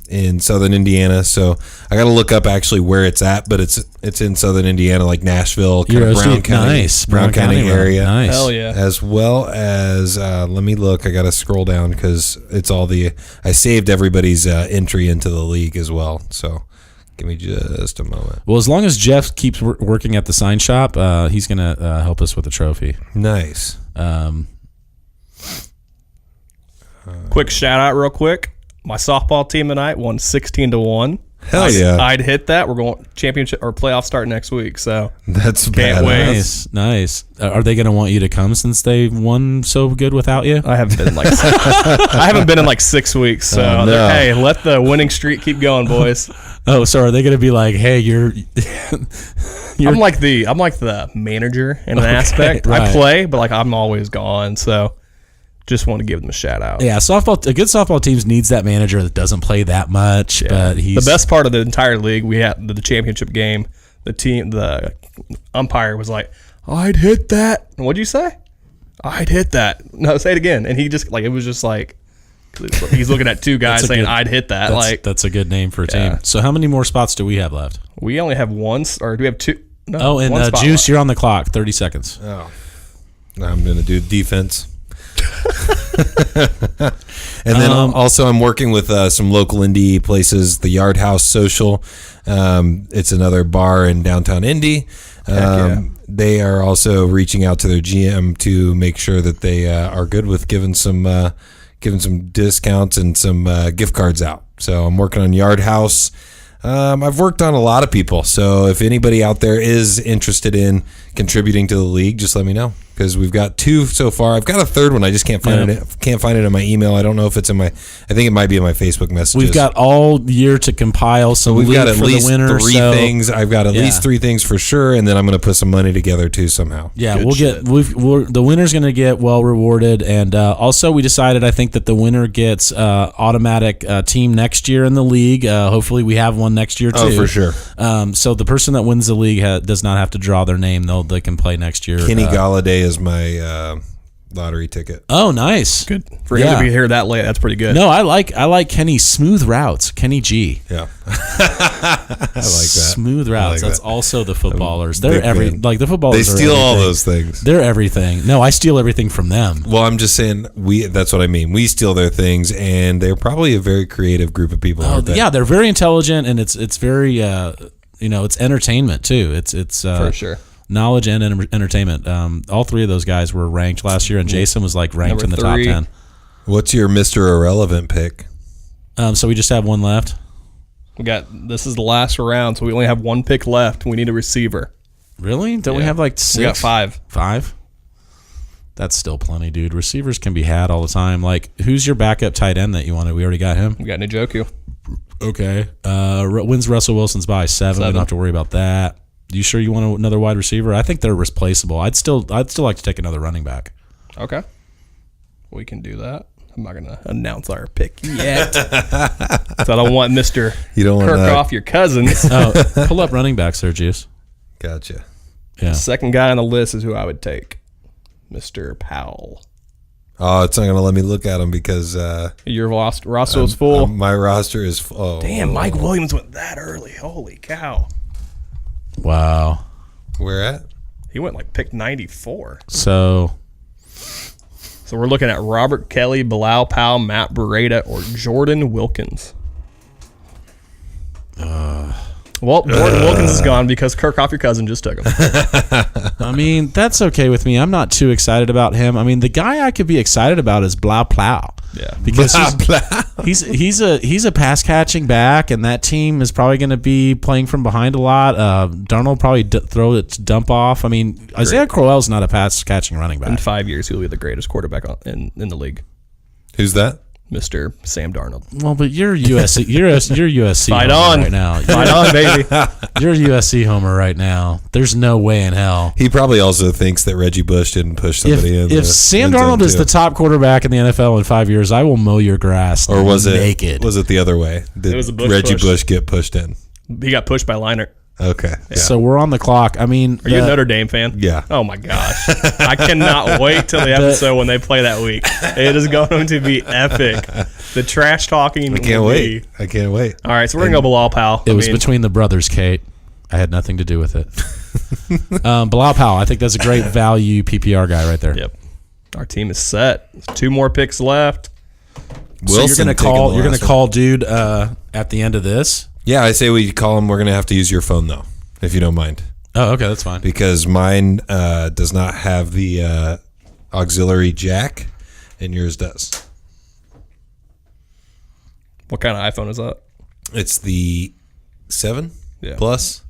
in Southern Indiana. So I got to look up actually where it's at, but it's in Southern Indiana, like Nashville, kind of Brown County, nice. Brown County area. Nice. Hell yeah. As well as let me look. I got to scroll down because it's all I saved everybody's entry into the league as well. So give me just a moment. Well, as long as Jeff keeps working at the sign shop, he's going to help us with the trophy. Nice. Quick shout out real quick. My softball team tonight won 16-1. Hell yeah. I'd hit that. We're going championship or playoff start next week. So that's can't wait. Nice. Are they going to want you to come since they won so good without you? I haven't been in like 6 weeks. So hey, let the winning streak keep going, boys. Oh, so are they going to be like, hey, you're I'm like the manager in an aspect. Right. I play, but I'm always gone. So just want to give them a shout out. Yeah, a good softball team needs that manager that doesn't play that much, but he's the best part of the entire league. We had the championship game. The umpire was like, "I'd hit that." And what'd you say? I'd hit that. No, say it again. And he just it was just like he's looking at two guys saying, "I'd hit that." That's a good name for a team. So how many more spots do we have left? We only have one, or do we have two? No, and one spot Juice, left. you're on the clock. 30 seconds. Oh, I'm gonna do defense. And then also I'm working with some local indie places, the Yard House Social. It's another bar in downtown Indy. They are also reaching out to their GM to make sure that they are good with giving some discounts and some gift cards out. So I'm working on Yard House. I've worked on a lot of people, so if anybody out there is interested in contributing to the league, just let me know, because we've got 2 so far. I've got a third one. I just can't find it. Can't find it in my email. I don't know if it's in my. I think it might be in my Facebook messages. We've got all year to compile some. We've got at least winner, 3 things. I've got at least 3 things for sure, and then I'm going to put some money together too somehow. Yeah, the winner's going to get well rewarded, and also we decided I think that the winner gets automatic team next year in the league. Hopefully we have one next year too. Oh, for sure. So the person that wins the league does not have to draw their name. They can play next year. Kenny Galladay is my lottery ticket. Oh, nice. Good for him to be here that late. That's pretty good. No, I like Kenny's smooth routes. Kenny G. Yeah, I like that. Smooth routes. Like That's that. also the footballers. They're Big fan. the footballers. They steal all everything. those things. They're everything. No, I steal everything from them. Well, I'm just saying that's what I mean. We steal their things, and they're probably a very creative group of people. Aren't they? Yeah, they're very intelligent, and it's very it's entertainment too. It's for sure. Knowledge and entertainment. All 3 of those guys were ranked last year, and Jason was ranked Number in the 3. top 10. What's your Mr. Irrelevant pick? So we just have one left. This is the last round, so we only have 1 pick left. We need a receiver. Really? Don't we have 6? We got 5. 5? That's still plenty, dude. Receivers can be had all the time. Who's your backup tight end that you wanted? We already got him. We got Njoku. Okay. When's Russell Wilson's by? 7. We don't have to worry about that. You sure you want another wide receiver? I think they're replaceable. I'd still like to take another running back. Okay. We can do that. I'm not going to announce our pick yet. So I don't want Mr. Kirk off your cousins. Pull up running back, Sergius. Gotcha. Yeah. The second guy on the list is who I would take. Mr. Powell. Oh, it's not going to let me look at him because Your roster is full. my roster is full. Oh, Damn, Mike Williams went that early. Holy cow. Wow. Where at? He went pick 94. So we're looking at Robert Kelly, Bilal Powell, Matt Beretta, or Jordan Wilkins. Jordan Wilkins is gone because Kirk off your cousin just took him. I mean, that's okay with me. I'm not too excited about him. I mean, the guy I could be excited about is Blau Plow. Yeah. Because he's a pass catching back, and that team is probably going to be playing from behind a lot. Darnold will probably throw it to dump off. I mean, Isaiah Crowell's not a pass catching running back. In 5 years, he'll be the greatest quarterback in the league. Who's that? Mr. Sam Darnold. Well, but you're USC. You're USC. Fight homer on right now. Fight on, baby. You're USC homer right now. There's no way in hell. He probably also thinks that Reggie Bush didn't push somebody in. If Sam Darnold is the top quarterback in the NFL in 5 years, I will mow your grass. Or was naked. Was it the other way? Did It was a Bush Reggie push. Bush get pushed in? He got pushed by Leinart. Okay. Yeah. So we're on the clock. I mean, Are you a Notre Dame fan? Yeah. Oh my gosh. I cannot wait till the episode when they play that week. It is going to be epic. The trash talking. I can't wait. I can't wait. All right, so we're going to go Bilal Powell. It was between the brothers, Kate. I had nothing to do with it. Bilal Powell, I think that's a great value PPR guy right there. Yep. Our team is set. 2 more picks left. So you're gonna call dude at the end of this. Yeah, I say we call him. We're going to have to use your phone, though, if you don't mind. Oh, okay, that's fine. Because mine does not have the auxiliary jack, and yours does. What kind of iPhone is that? It's the 7 Plus.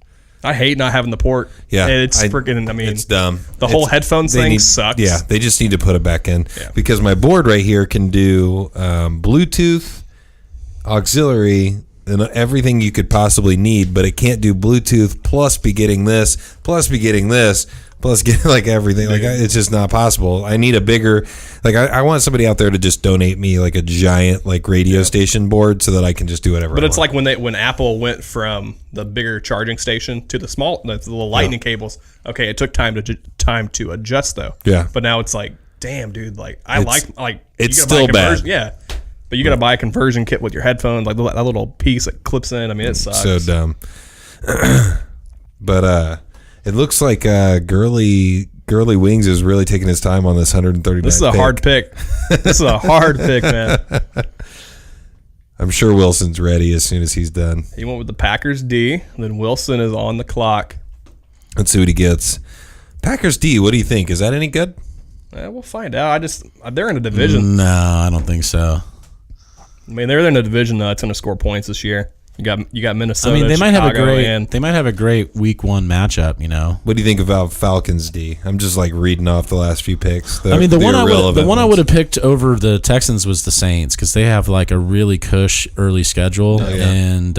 I hate not having the port. Yeah. It's freaking, it's dumb. The whole headphones thing sucks. Yeah, they just need to put it back in. Yeah. Because my board right here can do Bluetooth, auxiliary, and everything you could possibly need, but it can't do Bluetooth plus be getting this, plus get like everything. Like it's just not possible. I need a bigger, like I want somebody out there to just donate me like a giant like radio station board so that I can just do whatever. But I it's want. like when Apple went from the bigger charging station to the little lightning cables. Okay, it took time to adjust though. Yeah. But now it's like, damn, dude, like it's you gotta still buy a bad. conversion, yeah. But you got to buy a conversion kit with your headphones, like that little piece that clips in. I mean, it sucks. So dumb. But it looks like Girly Wings is really taking his time on this 139. This is a hard pick. This is a hard pick, man. I'm sure Wilson's ready as soon as he's done. He went with the Packers D. Then Wilson is on the clock. Let's see what he gets. Packers D, what do you think? Is that any good? We'll find out. They're in a division. No, I don't think so. I mean, they're in a division that's going to score points this year. You got Minnesota. I mean, they might Chicago, have a great week 1 matchup. You know. What do you think about Falcons D? I'm just like reading off the last few picks. The one I would have picked over the Texans was the Saints because they have like a really cush early schedule and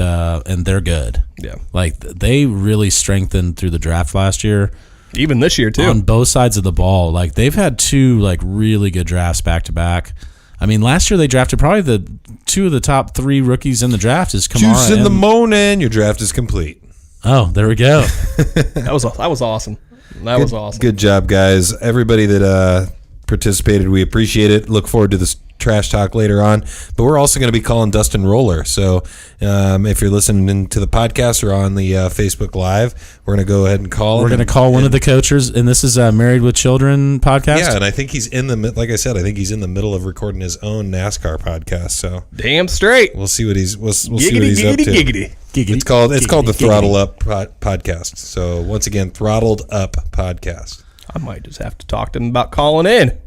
they're good. Yeah, like they really strengthened through the draft last year. Even this year too, on both sides of the ball. Like they've had 2 like really good drafts back to back. I mean, last year they drafted probably the 2 of the top 3 rookies in the draft is Kamara. Juice in the morning. Your draft is complete. Oh, there we go. that was awesome. That was awesome. Good job, guys. Everybody that participated, we appreciate it. Look forward to this trash talk later on. But we're also going to be calling Dustin Roller. So if you're listening to the podcast or on the Facebook Live, we're going to go ahead and call him. We're going to call one of the coaches, and this is Married with Children podcast. Yeah, and I think he's like I said, I think he's in the middle of recording his own NASCAR podcast. So damn straight. We'll see what he's up to. Giggity. It's called the Throttled Up podcast. So once again, Throttled Up podcast. I might just have to talk to him about calling in.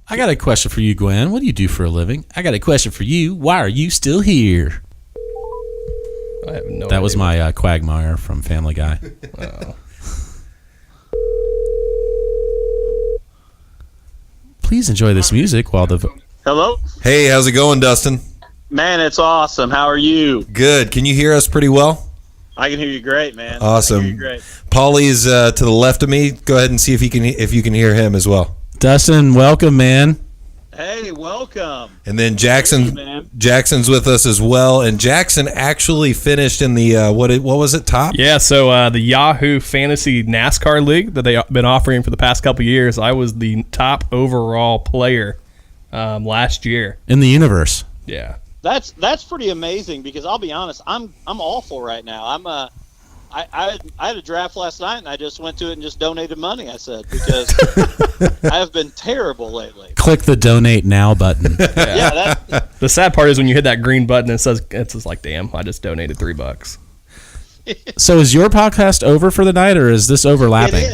I got a question for you, Gwen. What do you do for a living? I got a question for you. Why are you still here? I have no idea. That was my Quagmire from Family Guy. Oh. Please enjoy this music while the... Hello? Hey, how's it going, Dustin? Man, it's awesome. How are you? Good. Can you hear us pretty well? I can hear you great, man. Awesome. I can hear you great. Paulie's to the left of me. Go ahead and see if you can hear him as well. Dustin, welcome, man. Hey, welcome. And then Jackson, Hey, man. Jackson's with us as well. And Jackson actually finished in the what was it, top? Yeah, so the Yahoo Fantasy NASCAR League that they've been offering for the past couple of years, I was the top overall player last year. In the universe. Yeah. That's pretty amazing because I'll be honest, I'm awful right now. I had a draft last night and I just went to it and just donated money. I said because I have been terrible lately. Click the donate now button. Yeah, The sad part is when you hit that green button, it's just like, damn, I just donated $3. So is your podcast over for the night, or is this overlapping?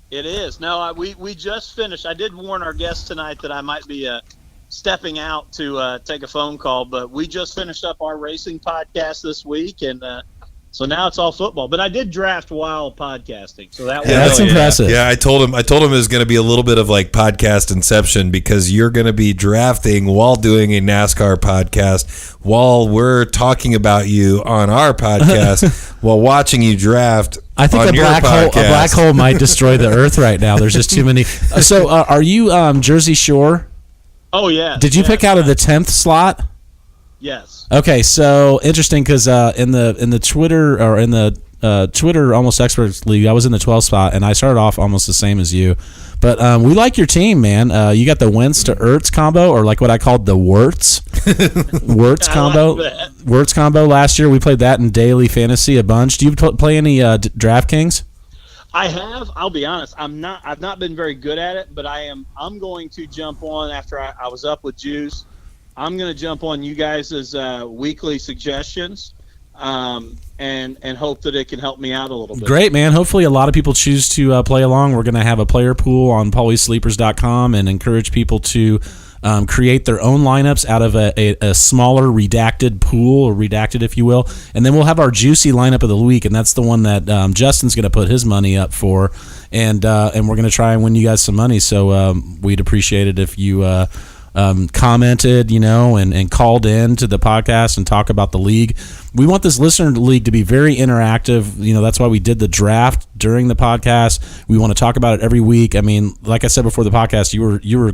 It is. No, we just finished. I did warn our guests tonight that I might be stepping out to take a phone call, but we just finished up our racing podcast this week, and so now it's all football. But I did draft while podcasting, so that's impressive. Yeah, I told him it was going to be a little bit of like podcast inception because you're going to be drafting while doing a NASCAR podcast while we're talking about you on our podcast while watching you draft. I think on a black hole might destroy the Earth right now. There's just too many. So are you Jersey Shore? Oh yeah. Did you pick out of the 10th slot? Yes. Okay, so interesting because in the Twitter or in the Twitter Almost Experts League, I was in the 12th spot and I started off almost the same as you. But we like your team, man. You got the Wentz to Ertz combo, or like what I called the Wirtz combo. Like Wirtz combo last year. We played that in daily fantasy a bunch. Do you play any DraftKings? I have. I'll be honest. I've not been very good at it, but I'm going to jump on after I was up with Juice. I'm going to jump on you guys' weekly suggestions and hope that it can help me out a little bit. Great, man. Hopefully a lot of people choose to play along. We're going to have a player pool on pauliesleepers.com and encourage people to create their own lineups out of a smaller redacted pool, or redacted, if you will. And then we'll have our juicy lineup of the week, and that's the one that Justin's going to put his money up for. And we're going to try and win you guys some money. So we'd appreciate it if you commented, and called in to the podcast and talk about the league. We want this listener league to be very interactive. That's why we did the draft during the podcast. We want to talk about it every week. I mean, like I said before the podcast, you were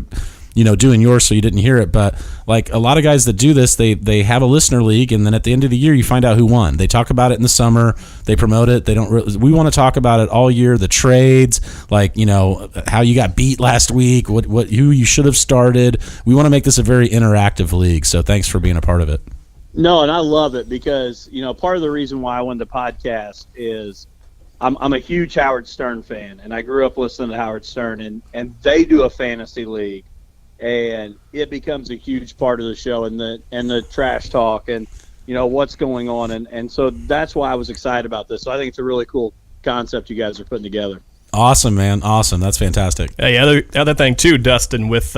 doing yours, so you didn't hear it. But like a lot of guys that do this, they have a listener league, and then at the end of the year, you find out who won. They talk about it in the summer. They promote it. They don't. We want to talk about it all year. The trades, like how you got beat last week, who you should have started. We want to make this a very interactive league. So thanks for being a part of it. No, and I love it because part of the reason why I wanted the podcast is I'm a huge Howard Stern fan, and I grew up listening to Howard Stern, and they do a fantasy league. And it becomes a huge part of the show and the trash talk and what's going on, and so that's why I was excited about this. So I think it's a really cool concept you guys are putting together. Awesome, man. Awesome. That's fantastic. Yeah, the other thing too, Dustin, with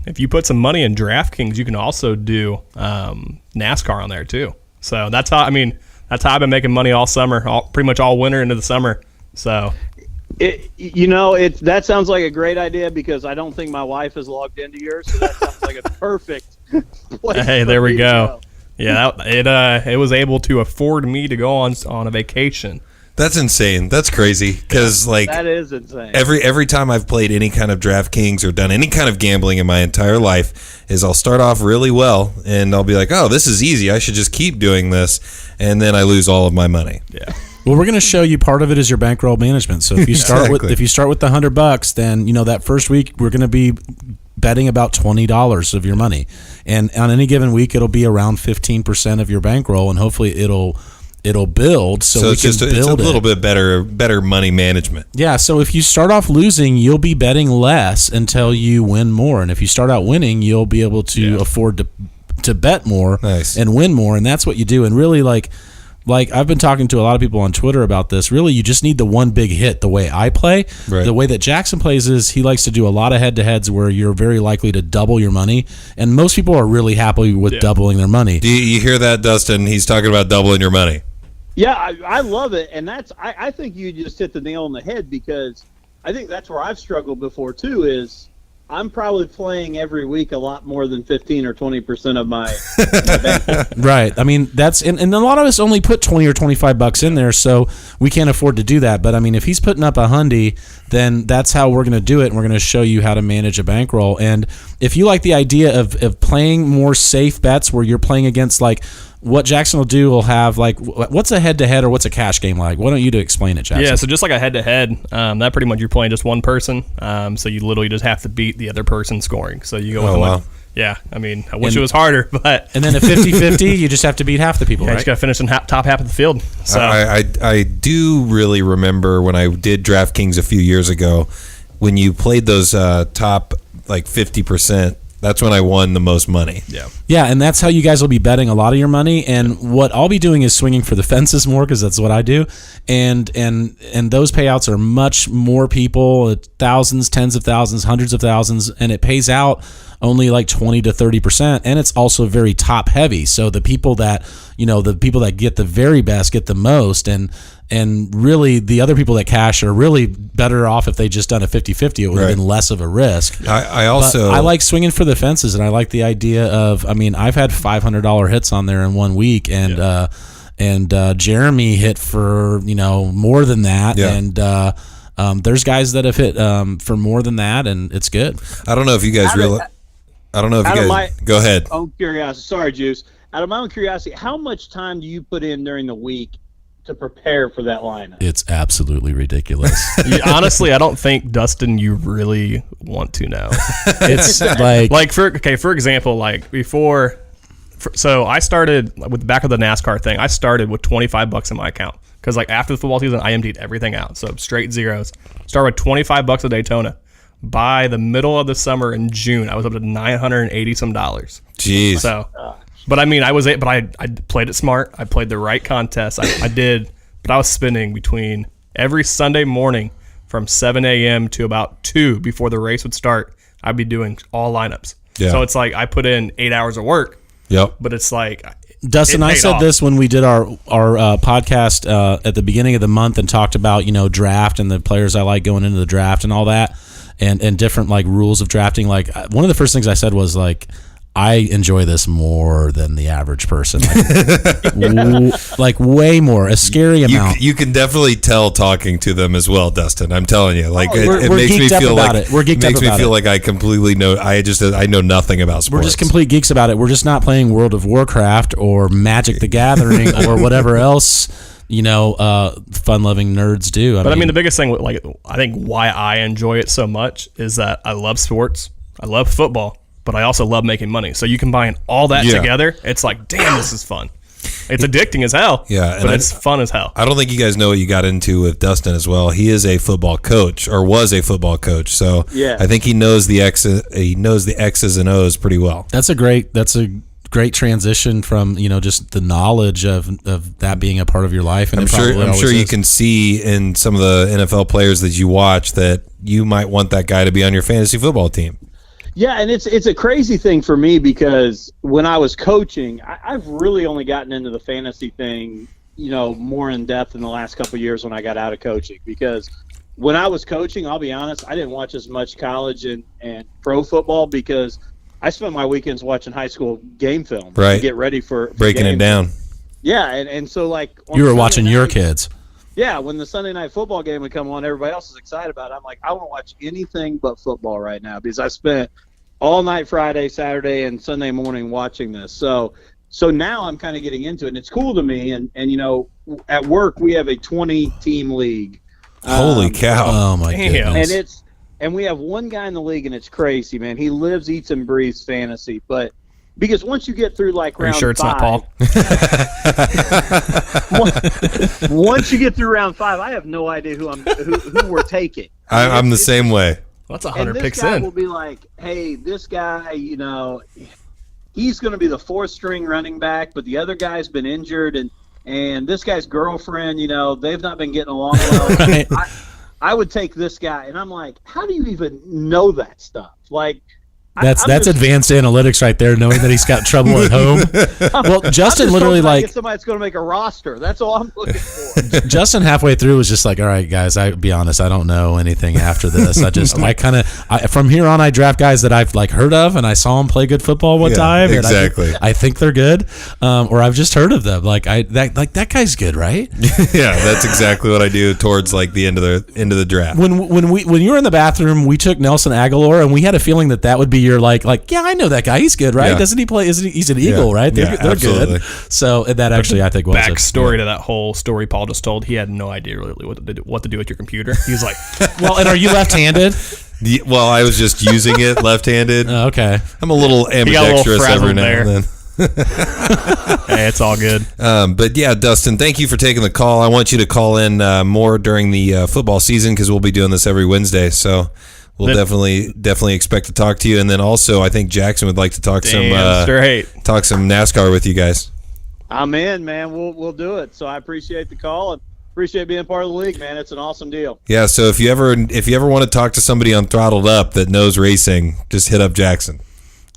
if you put some money in DraftKings, you can also do NASCAR on there too. So that's how I've been making money all summer, pretty much all winter into the summer. So that sounds like a great idea because I don't think my wife is logged into yours, so that sounds like a perfect place. Hey, there we go. Yeah, it was able to afford me to go on a vacation. That's insane. That's crazy because that is insane. Every time I've played any kind of DraftKings or done any kind of gambling in my entire life is I'll start off really well and I'll be like, oh, this is easy. I should just keep doing this, and then I lose all of my money. Yeah. Well, we're going to show you part of it is your bankroll management. So if you start with the $100, then that first week we're going to be betting about $20 of your money, and on any given week it'll be around 15% of your bankroll, and hopefully it'll build. So we it's can just build it's a little bit better money management. Yeah. So if you start off losing, you'll be betting less until you win more, and if you start out winning, you'll be able to afford to bet more and win more, and that's what you do. And really, like I've been talking to a lot of people on Twitter about this. Really, you just need the one big hit. The way I play, the way that Jackson plays is he likes to do a lot of head-to-heads where you're very likely to double your money, and most people are really happy with doubling their money. Do you hear that, Dustin? He's talking about doubling your money. Yeah, I love it, and I think you just hit the nail on the head because I think that's where I've struggled before too. Is I'm probably playing every week a lot more than 15 or 20% of my bank. Right. I mean, that's and a lot of us only put $20 or $25 in there, so we can't afford to do that. But I mean, if he's putting up $100, then that's how we're going to do it, and we're going to show you how to manage a bankroll. And if you like the idea of playing more safe bets where you're playing against what Jackson will do, will have what's a head-to-head or what's a cash game like? Why don't you explain it, Jackson? Yeah, so just like a head-to-head, that pretty much you're playing just one person, so you literally just have to beat the other person scoring. So you go with yeah, I mean, I wish it was harder, but... And then a 50-50, you just have to beat half the people, right? You just got to finish in top half of the field. So I do really remember when I did DraftKings a few years ago, when you played those top 50%, that's when I won the most money. Yeah, and that's how you guys will be betting a lot of your money. And what I'll be doing is swinging for the fences more because that's what I do. And those payouts are much more people, thousands, tens of thousands, hundreds of thousands, and it pays out only 20 to 30%, and it's also very top heavy. So the people that get the very best get the most, and really the other people that cash are really better off if they just done a 50-50. It would have been less of a risk. I like swinging for the fences, and I like the idea of, I've had $500 hits on there in 1 week, and Jeremy hit for more than that, and there's guys that have hit for more than that, and it's good. I don't know if you guys realize. I don't know if you guys. Go ahead. Own curiosity. Sorry, Juice. Out of my own curiosity, how much time do you put in during the week to prepare for that lineup? It's absolutely ridiculous. Honestly, I don't think, Dustin, you really want to know. It's for example, before. So I started with the back of the NASCAR thing. I started with $25 in my account because after the football season, I emptied everything out. So straight zeros. Start with $25 a Daytona. By the middle of the summer in June, I was up to $980 some. Jeez. So, but I played it smart. I played the right contest. I did, but I was spending between every Sunday morning from 7 a.m. to about 2 before the race would start. I'd be doing all lineups. Yeah. So it's I put in 8 hours of work. Yep. But it's Dustin, I said this when we did our podcast at the beginning of the month and talked about draft and the players I like going into the draft and all that. and different like rules of drafting. Like one of the first things I said was like, I enjoy this more than the average person, like way more, a scary amount. You can definitely tell talking to them as well, Dustin. I'm telling you, like it we're makes me geeked up feel about like it. We're geeked makes up me about feel it. like I completely know. I know nothing about sports. We're just complete geeks about it. We're just not playing World of Warcraft or Magic the Gathering or whatever else, fun-loving nerds do. I mean, the biggest thing, like, I think why I enjoy it so much is that I love sports. I love football, but I also love making money. So you combine all that together, it's like, damn, this is fun. It's addicting as hell. Yeah, but it's fun as hell. I don't think you guys know what you got into with Dustin as well. He is a football coach, or was a football coach. So I think he knows the X's and O's pretty well. That's a great transition from just the knowledge of that being a part of your life. And I'm sure you can see in some of the NFL players that you watch that you might want that guy to be on your fantasy football team. Yeah, and it's a crazy thing for me because when I was coaching, I've really only gotten into the fantasy thing, more in depth in the last couple of years when I got out of coaching. Because when I was coaching, I'll be honest, I didn't watch as much college and pro football because I spent my weekends watching high school game film to get ready for breaking games. It down. Yeah, and so like you were watching your kids. Yeah, when the Sunday night football game would come on, everybody else is excited about it. I'm like, I won't watch anything but football right now because I spent all night Friday, Saturday, and Sunday morning watching this. So now I'm kind of getting into it, and it's cool to me. And at work we have a 20-team league. Holy cow! Oh my goodness! And we have one guy in the league, and it's crazy, man. He lives, eats, and breathes fantasy, but. Because once you get through like round 5, it's not Paul? Once you get through round 5, I have no idea who we're taking. I'm the same way. That's 100 picks in. This guy in. will be like, hey, this guy, he's going to be the 4th string running back, but the other guy's been injured, and this guy's girlfriend, they've not been getting along well. I would take this guy, and I'm like, how do you even know that stuff? Like. That's advanced analytics right there, knowing that he's got trouble at home. Well, Justin literally like somebody that's going to make a roster. That's all I'm looking for. Justin halfway through was just like, all right, guys, I'll be honest, I don't know anything after this. From here on, I draft guys that I've like heard of, and I saw them play good football one time. Exactly. And I think they're good, or I've just heard of them. That guy's good, right? Yeah, that's exactly what I do towards like the end of the draft. When you were in the bathroom, we took Nelson Aguilar, and we had a feeling that would be your like yeah, I know that guy. He's good, right? Yeah. Doesn't he play? He's an Eagle, right? They're absolutely. good. So that actually, I think, was backstory to that whole story Paul just told. He had no idea really what to do with your computer. He was like, "Well, and are you left-handed?" Well, I was just using it left-handed. Okay, I'm a little ambidextrous every now and then. Hey, it's all good. But yeah, Dustin, thank you for taking the call. I want you to call in more during the football season because we'll be doing this every Wednesday. So. We'll definitely expect to talk to you, and then also I think Jackson would like to talk some NASCAR with you guys. I'm in, man. We'll do it. So I appreciate the call and appreciate being part of the league, man. It's an awesome deal. Yeah. So if you ever want to talk to somebody on Throttled Up that knows racing, just hit up Jackson.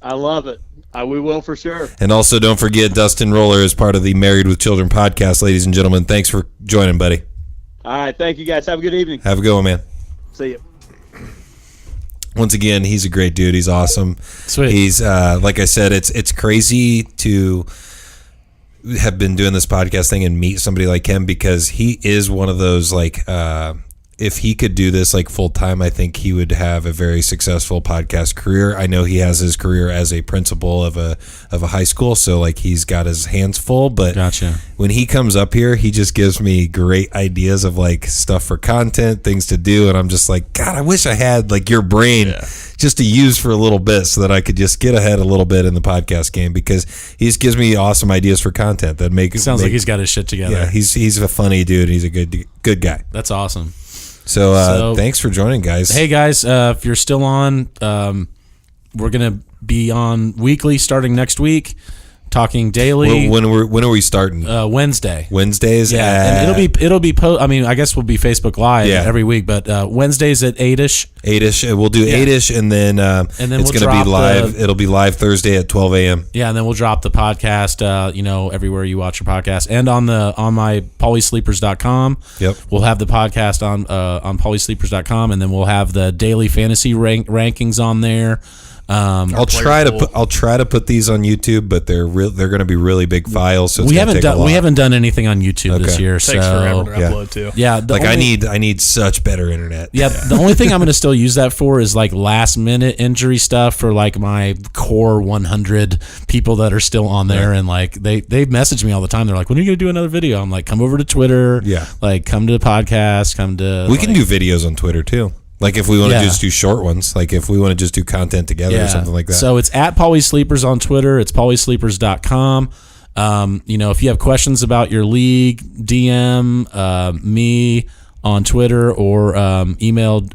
I love it. We will for sure. And also don't forget Dustin Roller is part of the Married with Children podcast, ladies and gentlemen. Thanks for joining, buddy. All right. Thank you, guys. Have a good evening. Have a good one, man. See you. Once again, he's a great dude. He's awesome. Sweet. He's like I said, it's crazy to have been doing this podcast thing and meet somebody like him because he is one of those like if he could do this like full time, I think he would have a very successful podcast career. I know he has his career as a principal of a high school, so like he's got his hands full. But gotcha. When he comes up here, he just gives me great ideas of like stuff for content, things to do, and I'm just like, God, I wish I had like your brain just to use for a little bit so that I could just get ahead a little bit in the podcast game because he just gives me awesome ideas for content that make. Sounds like he's got his shit together. Yeah, he's a funny dude. He's a good guy. That's awesome. So thanks for joining, guys. Hey, guys, if you're still on, we're going to be on weekly starting next week, talking daily. When are we starting? Wednesday. Wednesdays. Yeah, and it'll be I mean, I guess we'll be Facebook Live every week, but Wednesdays at 8ish. 8ish. We'll do 8ish, and then it's we'll going to drop be live. It'll be live Thursday at 12 a.m. Yeah, and then we'll drop the podcast. Everywhere you watch your podcast, and on my pauliesleepers.com. Yep. We'll have the podcast on pauliesleepers.com, and then we'll have the daily fantasy rankings on there. I'll try to put these on YouTube, but they're going to be really big files. So we haven't done anything on YouTube this year. Takes forever to upload too. Yeah, I need such better internet. Yeah, the only thing I'm going to still use that for is like last minute injury stuff for like my core 100 people that are still on there, and like they message me all the time. They're like, "When are you going to do another video?" I'm like, "Come over to Twitter. Yeah, like come to the podcast. We can do videos on Twitter too." Like if we want to just do short ones, like if we want to just do content together or something like that. So it's at Paulies Sleepers on Twitter. It's pauliesleepers.com. If you have questions about your league, DM me on Twitter or email.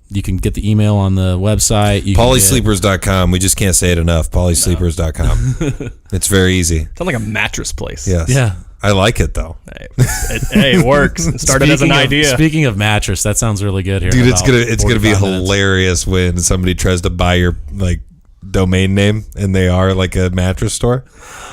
You can get the email on the website. Pauliesleepers.com. We just can't say it enough. Pauliesleepers.com. It's very easy. Sounds like a mattress place. Yes. Yeah. I like it though. It works. It started as an idea. Speaking of mattress, that sounds really good here. Dude, it's gonna be hilarious when somebody tries to buy your like domain name and they are like a mattress store.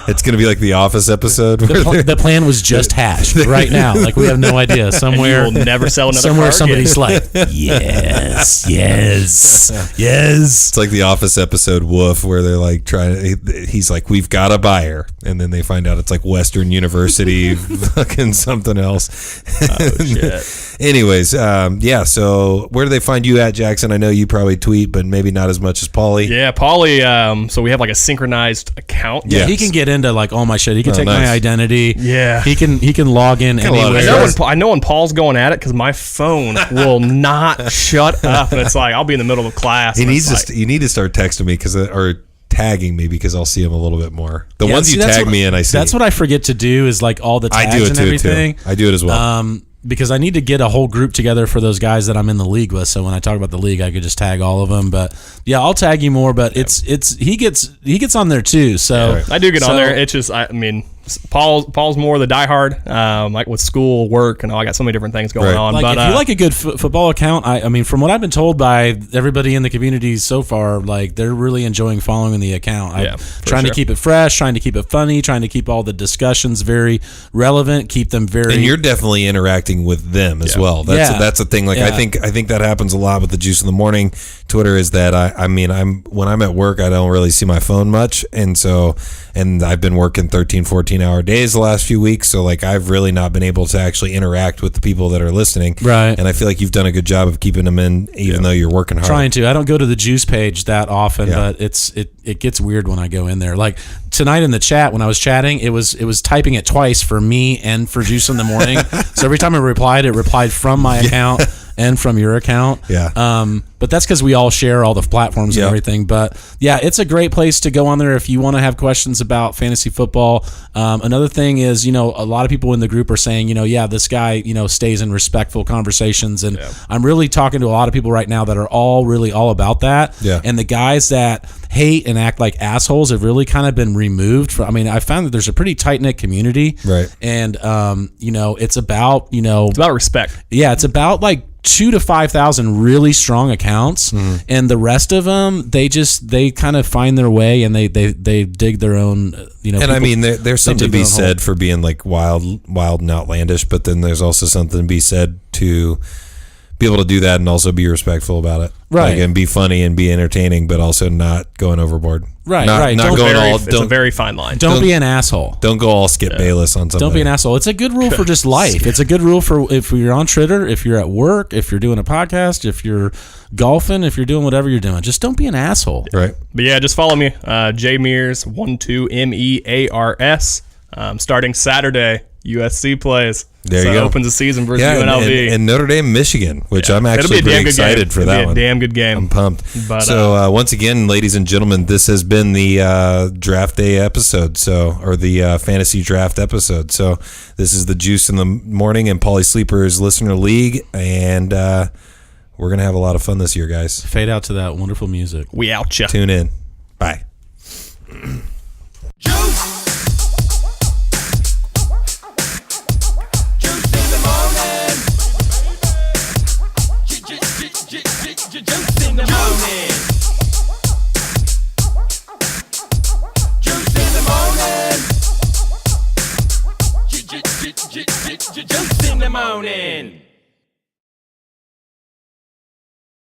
It's gonna be like the Office episode. The plan was just hatched right now. Like we have no idea. Somewhere we'll never sell another. Somewhere somebody's like, yes. It's like the Office episode Woof, where they're like he's like, we've got a buyer, and then they find out it's like Western University, fucking something else. Oh shit. Anyways, so where do they find you at, Jackson? I know you probably tweet, but maybe not as much as Paulie. Yeah, Paulie. So we have like a synchronized account. Yeah, he can get into like all my shit. He can take my identity. Yeah, he can log in anywhere. I know when Paul's going at it because my phone will not shut up, and it's like I'll be in the middle of class. You need to start texting me or tagging me because I'll see them a little bit more. The ones you tag me in, I see. That's what I forget to do is like all the tags and everything. I do it as well. Because I need to get a whole group together for those guys that I'm in the league with. So when I talk about the league, I could just tag all of them. But yeah, I'll tag you more. But he gets on there too. So I do get on there. It's just Paul's more the diehard, like with school, work, and I got so many different things going on. Like but if you like a good football account, I mean, from what I've been told by everybody in the community so far, like they're really enjoying following the account. Trying to keep it fresh, trying to keep it funny, trying to keep all the discussions very relevant, keep them very. And you're definitely interacting with them as well. That's the thing. Like I think that happens a lot with the Juice in the Morning Twitter is that I'm when I'm at work, I don't really see my phone much, and I've been working 13, 14-hour days the last few weeks, so like I've really not been able to actually interact with the people that are listening. Right. And I feel like you've done a good job of keeping them in, even though you're working hard. Trying to. I don't go to the Juice page that often, but it gets weird when I go in there. Like tonight in the chat when I was chatting, it was typing it twice for me and for Juice in the Morning. So every time it replied from my account and from your account. Yeah. But that's because we all share all the platforms and everything. But yeah, it's a great place to go on there if you want to have questions about fantasy football. Another thing is, a lot of people in the group are saying, this guy, stays in respectful conversations. And I'm really talking to a lot of people right now that are all about that. Yeah. And the guys that hate and act like assholes have really kind of been removed from. I found that there's a pretty tight-knit community. Right. And, it's about, it's about respect. Yeah. It's about like 2,000 to 5,000 really strong accounts, and the rest of them they kind of find their way and they dig their own. And there's something to be said for being like wild and outlandish, but then there's also something to be said to be able to do that and also be respectful about it, right? And be funny and be entertaining, but also not going overboard. Right, right. It's a very fine line. Don't be an asshole. Don't go all Skip Bayless on something. Don't be an asshole. It's a good rule for just life. It's a good rule for if you're on Twitter, if you're at work, if you're doing a podcast, if you're golfing, if you're doing whatever you're doing. Just don't be an asshole. Right. But yeah, just follow me, Mears 12 MEARS. Starting Saturday, USC plays. There you go. Opens the season versus UNLV. And Notre Dame, Michigan, which I'm actually pretty excited for that one. It'll be a damn good game. I'm pumped. But, so once again, ladies and gentlemen, this has been the draft day episode, or the fantasy draft episode. So this is the Juice in the Morning and Paulie Sleepers Listener League, and we're going to have a lot of fun this year, guys. Fade out to that wonderful music. We out ya. Tune in. Bye. Juice! morning.